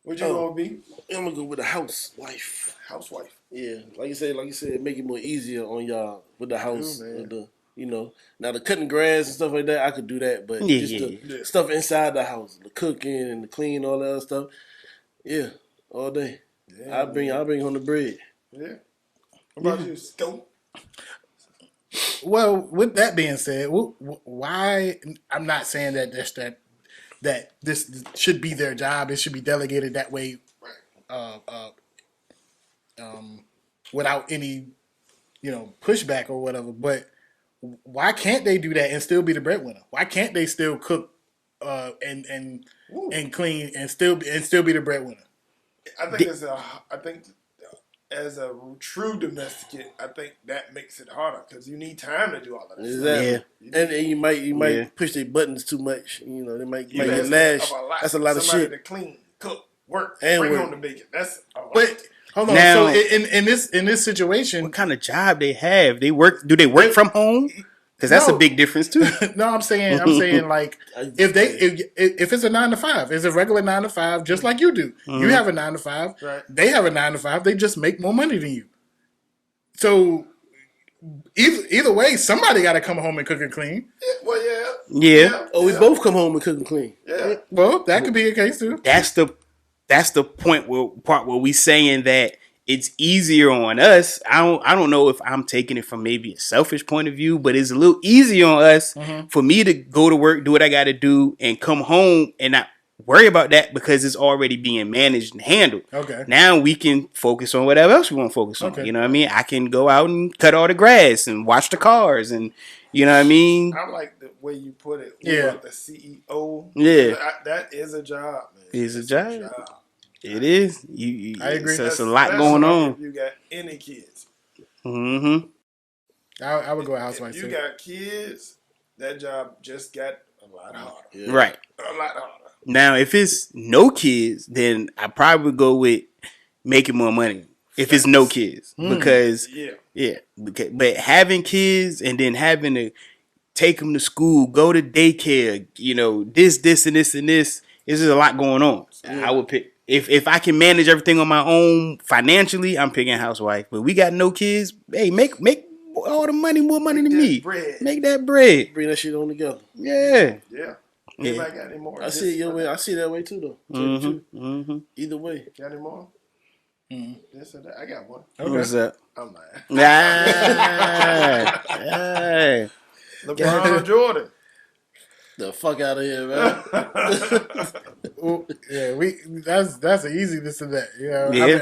What you gonna be?
I'm gonna go with a housewife.
Housewife.
Yeah, like you said, make it more easier on y'all with the house. Now the cutting grass and stuff like that, I could do that, but the stuff inside the house, the cooking and the clean, all that other stuff, all day. Yeah, I'll bring home the bread.
Yeah. What about you, Scope?
Well, with that being said, why? I'm not saying that this should be their job. It should be delegated that way, without any, pushback or whatever. But why can't they do that and still be the breadwinner? Why can't they still cook and clean and still be the breadwinner?
I think as a true domestic, I think that makes it harder because you need time to do all of that.
Exactly. Yeah. And you might push their buttons too much. They might get lashed. That's a lot of shit.
To clean, cook, work,
and
bring
work.
home the bacon. That's a lot.
But hold on.
Now,
so in this situation,
what kind of job they have? They work? Do they work from home? Because that's a big difference too.
No, I'm saying like if it's a 9 to 5, it's a regular 9 to 5, just like you do. You have a 9 to 5.
Right.
They have a 9 to 5. They just make more money than you. So either way, somebody got to come home and cook and clean.
Yeah.
Oh, we both come home and cook and clean.
Yeah.
Well, that could be a case too.
That's the part where we saying that it's easier on us. I don't know if I'm taking it from maybe a selfish point of view, but it's a little easier on us for me to go to work, do what I got to do, and come home and not worry about that because it's already being managed and handled.
Okay.
Now we can focus on whatever else we want to focus on. You know what I mean? I can go out and cut all the grass and watch the cars and you know what I mean?
I like the way you put it. The CEO.
Yeah.
That is a job, man.
It's a job. It is.
I agree.
So it's a lot going on.
If you got any kids.
Mm-hmm.
I would go housewife.
If you got kids, that job just got a lot harder.
Yeah. Right.
A lot harder.
Now, if it's no kids, then I probably would go with making more money. If it's no kids, because but having kids and then having to take them to school, go to daycare, this and this and this, is a lot going on. I would pick. If I can manage everything on my own financially, I'm picking housewife. But we got no kids. Hey, make all the money, more money than me.
Bread.
Make that bread.
Bring that shit on together.
Yeah. Anybody got any more?
I see it your way. I see it that way too, though. Either way.
Got any more? This or that. I got one.
Okay. What's up?
I'm lying.
Hey.
LeBron Jordan.
The fuck out of here, man.
That's an easy this and that.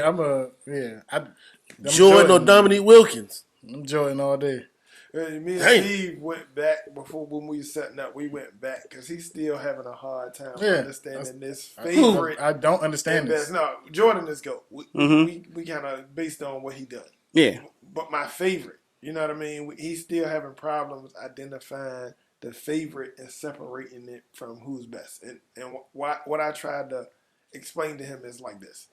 I'm
Jordan or Dominique Wilkins.
I'm Jordan all day.
Me and Steve went back before when we were setting up. We went back because he's still having a hard time understanding this favorite.
I don't understand this.
No, Jordan is GOAT. We kind of based on what he done.
Yeah.
But my favorite, you know what I mean? He's still having problems identifying the favorite and separating it from who's best. And what I tried to explain to him is like this.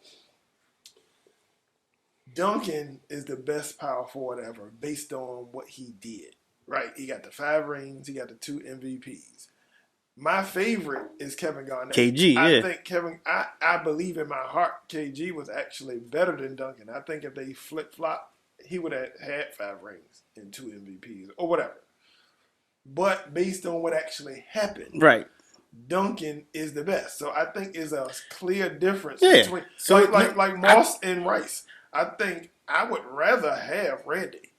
Duncan is the best power forward ever based on what he did, right? He got the 5 rings. He got the 2 MVPs. My favorite is Kevin Garnett.
KG,
I think I believe in my heart KG was actually better than Duncan. I think if they flip-flop, he would have had 5 rings and 2 MVPs or whatever. but based on what actually happened,
right.
Duncan is the best. So I think is a clear difference between
so
like Moss and Rice. I think I would rather have Randy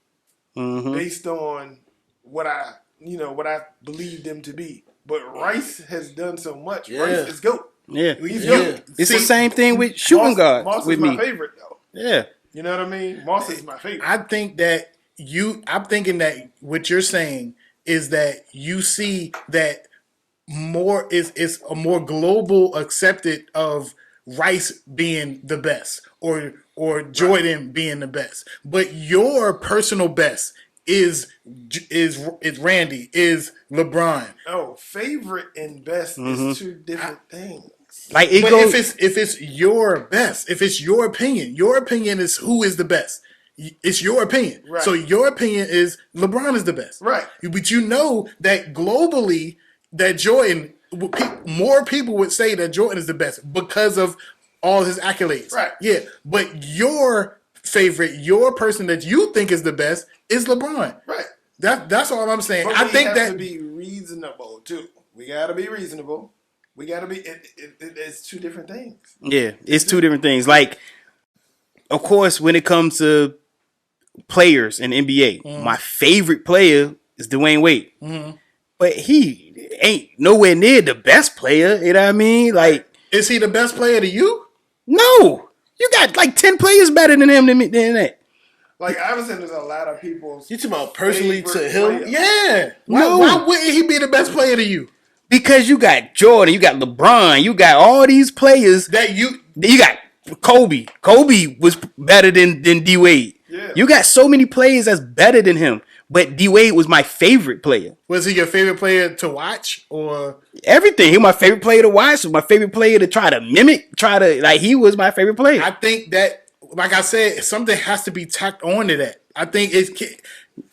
based on what I believe them to be. But Rice has done so much.
Yeah.
Rice is GOAT.
Yeah.
He's GOAT.
It's the same thing with shooting guards
Moss
with
is
me.
my favorite though.
Yeah.
You know what I mean? Moss is my favorite.
I think that I'm thinking that what you're saying is that you see that more is a more global accepted of Rice being the best or Jordan being the best, but your personal best is Randy, is LeBron.
Oh, favorite and best is two different things.
Like
But if it's your best, if it's your opinion is who is the best. It's your opinion.
Right.
So your opinion is LeBron is the best.
Right.
But you know that globally that Jordan, more people would say that Jordan is the best because of all his accolades.
Right.
Yeah. But your favorite, your person that you think is the best is LeBron.
Right.
That's all I'm saying.
But
I think
have
that
to be reasonable too. We got to be reasonable. We got to be. It's two different things.
Yeah, it's two different things. Like, of course, when it comes to players in NBA, my favorite player is Dwayne Wade. But he ain't nowhere near the best player. You know what I mean? Like,
is he the best player to you?
No, you got like 10 players better than him than that.
Like Iverson, there's a lot of people's.
You talking about personally to him?
Player.
Yeah.
No.
Why wouldn't he be the best player to you?
Because you got Jordan, you got LeBron, you got all these players
That you
got Kobe. Kobe was better than D Wade.
Yeah.
You got so many players that's better than him. But D Wade was my favorite player.
Was he your favorite player to watch or
everything? He was my favorite player to watch. Was my favorite player to try to mimic. He was my favorite player.
I think that, like I said, something has to be tacked on to that. I think it's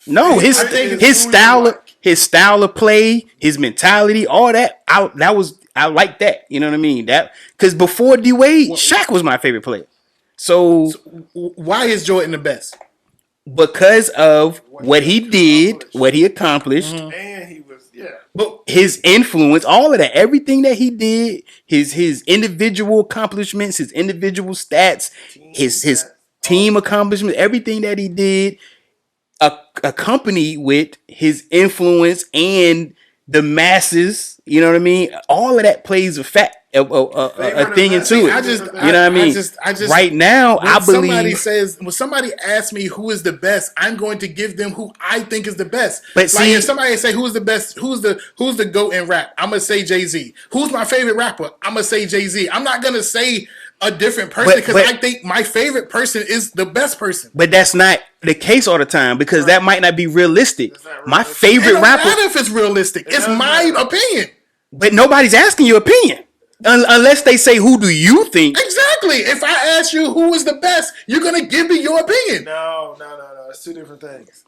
no his style of play, his mentality, all that. I like that. You know what I mean? That because before D Wade, Shaq was my favorite player. So
why is Jordan the best?
Because of what he did, what he accomplished,
and he was
but his influence, all of that, everything that he did, his individual accomplishments, his individual stats, his team accomplishments, everything that he did, accompanied with his influence and the masses. You know what I mean? All of that plays a thing into it. You know what I mean?
I just
right now, I believe
when somebody asks me who is the best, I'm going to give them who I think is the best.
But
like
see,
if somebody say who's the best, who's the GOAT in rap, I'm gonna say Jay-Z. Who's my favorite rapper? I'm gonna say Jay-Z. I'm not gonna say a different person because I think my favorite person is the best person.
But that's not the case all the time because that might not be realistic. My favorite rapper.
It don't matter if it's realistic. It's my opinion.
But nobody's asking your opinion. Unless they say, who do you think?
Exactly. If I ask you who is the best, you're going to give me your opinion.
No. It's two different things.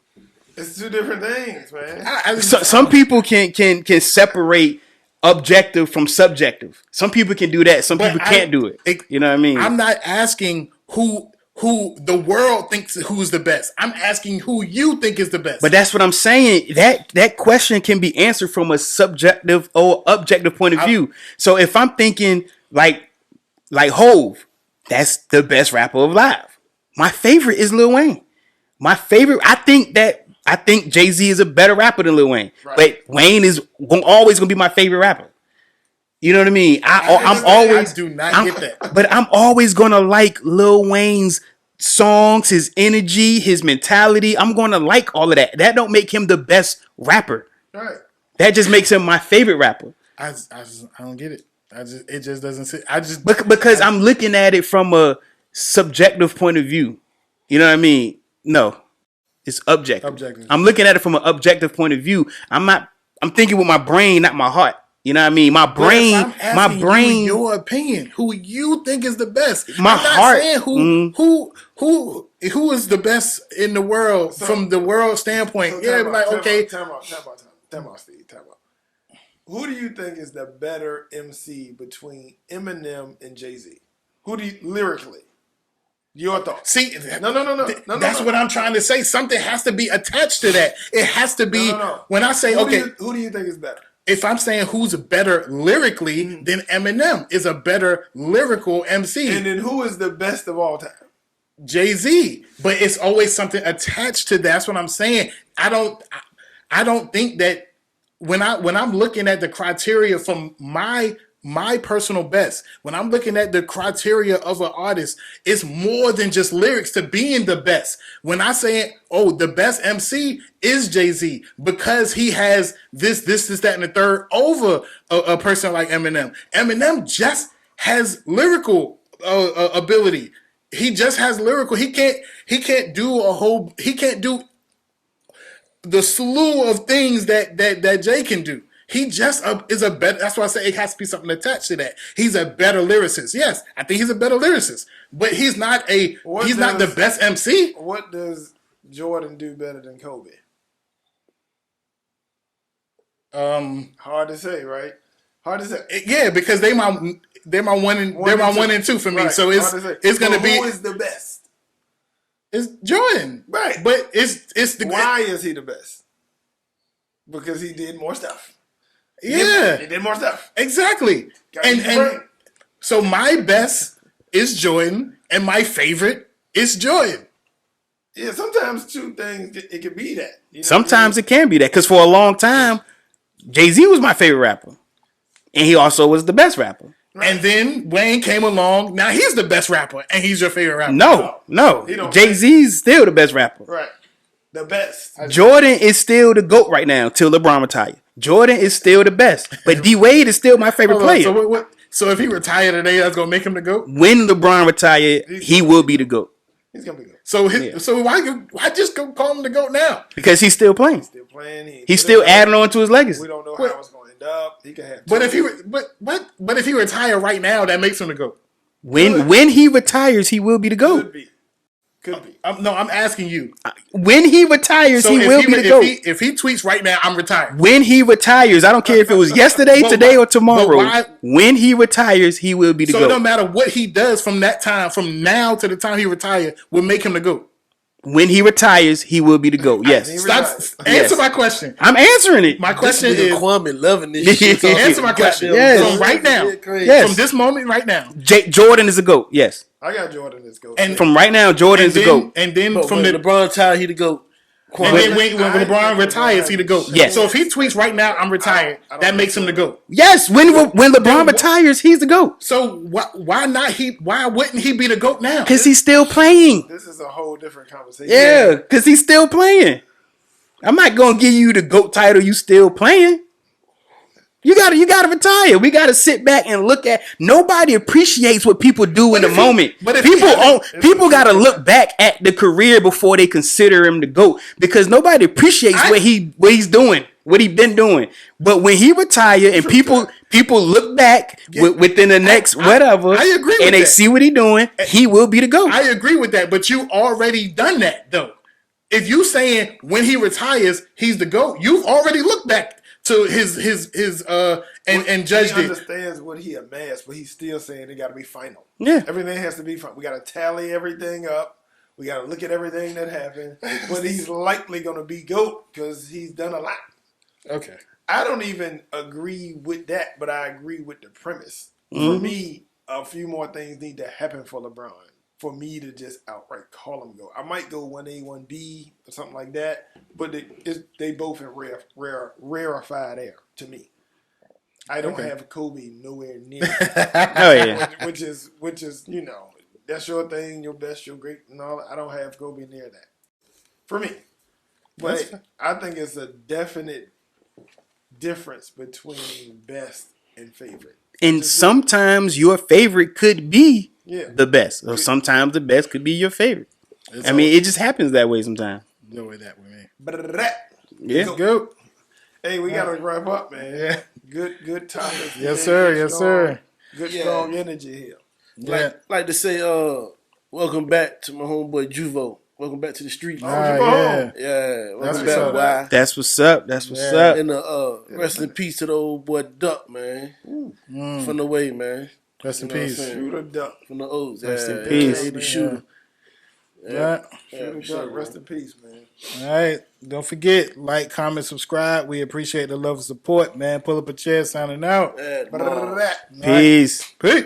It's two different things, man.
Some people can separate objective from subjective. Some people can do that. Some people can't do it. You know what I mean?
I'm not asking who the world thinks who's the best. I'm asking who you think is the best.
But that's what I'm saying. That question can be answered from a subjective or objective point of view. So if I'm thinking like Hove, that's the best rapper alive. My favorite is Lil Wayne. My favorite, I think Jay-Z is a better rapper than Lil Wayne. Right. But Wayne is always gonna be my favorite rapper. You know what I mean? I
do not get that.
But I'm always gonna like Lil Wayne's songs, his energy, his mentality. I'm gonna like all of that. That don't make him the best rapper.
Right.
That just makes him my favorite rapper.
I don't get it. It just doesn't sit.
Because I'm looking at it from a subjective point of view. You know what I mean? No, it's objective. I'm looking at it from an objective point of view. I'm thinking with my brain, not my heart. You know what I mean? My brain.
Your opinion, who you think is the best?
My heart.
Saying who is the best in the world from the world standpoint?
Time out, Steve. Time out. Who do you think is the better MC between Eminem and Jay-Z? Who do you lyrically? Your thoughts.
See,
No.
That's what I'm trying to say. Something has to be attached to that. It has to be. When I say,
who do you think is better?
If I'm saying who's better lyrically, then Eminem is a better lyrical MC.
And then who is the best of all time?
Jay-Z. But it's always something attached to that. That's what I'm saying. I don't think that when I'm looking at the criteria from my personal best, when I'm looking at the criteria of an artist, it's more than just lyrics to being the best. When I say, the best MC is Jay-Z because he has this, that, and the third over a person like Eminem. Eminem just has lyrical ability. He just has lyrical. He can't do the slew of things that Jay can do. He just is a better. That's why I say it has to be something attached to that. He's a better lyricist. Yes, I think he's a better lyricist, but he's not the best MC.
What does Jordan do better than Kobe? Hard to say, right? Hard to say.
Yeah, because they're my one and two for me. Right. So it's gonna be.
Who is the best?
It's Jordan,
right?
But it's the.
Why is he the best? Because he did more stuff. He did more stuff.
Exactly. And so my best is Jordan, and my favorite is Jordan.
Yeah, sometimes two things it can be that.
Sometimes it can be that because for a long time, Jay-Z was my favorite rapper, and he also was the best rapper.
Right. And then Wayne came along. Now he's the best rapper, and he's your favorite rapper.
No. Jay-Z's still the best rapper.
Right. The best.
Jordan is still the GOAT right now till LeBron retire. Jordan is still the best. But D-Wade is still my favorite player.
So if he retired today, that's going to make him the GOAT?
When LeBron retired, he will be the GOAT.
He's going to be good.
So why just go call him the GOAT now?
Because he's still playing. He's still adding on to his legacy.
We don't know how it's going to end up. He can have
but if he retire right now, that makes him the GOAT.
When he retires, he will be the GOAT.
Could be.
I'm asking you.
When he retires, he will be the GOAT.
If he tweets right now, I'm retired.
When he retires, I don't care if it was yesterday, today, or tomorrow. When he retires, he will be the GOAT.
So no matter what he does from that time, from now to the time he retires, will make him the GOAT.
When he retires, he will be the GOAT. Yes.
Answer my question.
I'm answering it.
My question is
Kwame loving this shit.
Answer my question.
Yes.
From right now. Yes. From this moment right now.
Jordan is a GOAT. Yes.
I got Jordan as GOAT.
And from right now, Jordan is the GOAT.
And then
from the LeBron time, he the GOAT.
And then when LeBron retires, he the GOAT.
Yes.
So if he tweets right now, I'm retired, that makes him the GOAT.
Yes. When LeBron retires, he's the GOAT.
So why wouldn't he be the GOAT now?
Because he's still playing.
This is a whole different conversation.
Yeah, because he's still playing. I'm not gonna give you the GOAT title. You still playing. You gotta retire. We gotta sit back and look at. Nobody appreciates what people do in the moment. But people gotta look back at the career before they consider him the GOAT because nobody appreciates what he's doing, what he been doing. But when he retire and people look back within the next whatever,
I agree with
and they see what he doing, he will be the GOAT.
I agree with that. But you already done that though. If you saying when he retires he's the GOAT, you've already looked back to his and judged it.
He understands what he amassed, but he's still saying it got to be final.
Yeah,
everything has to be final. We got to tally everything up. We got to look at everything that happened. But he's likely going to be GOAT because he's done a lot.
Okay,
I don't even agree with that, but I agree with the premise. For me, a few more things need to happen for LeBron for me to just outright call him GOAT. I might go 1A, 1B or something like that, but they both in rarefied air to me. I don't have Kobe nowhere near.
Oh yeah,
which is that's your thing, your best, your great, and all. I don't have Kobe near that for me. But I think it's a definite difference between best and favorite.
And sometimes your favorite could be the best, or sometimes the best could be your favorite. It just happens that way sometimes.
No way that way, man.
Yeah,
go.
Hey, we gotta wrap up, man. Yeah. Good topic.
Yes, sir. Yes, sir.
Good strong energy
here. Like to say, welcome back to my homeboy Juvo. Welcome back to the street.
Yeah.
Welcome back. Why?
That's what's up. That's what's up.
And rest in peace to the old boy Duck, man. From the way, man.
Rest in peace.
Shooter Duck
from the O's.
Rest in peace.
The shooter.
Yeah.
Rest in peace, man.
All right. Don't forget, like, comment, subscribe. We appreciate the love and support, man. Pull up a chair, signing out.
Peace.
Peace.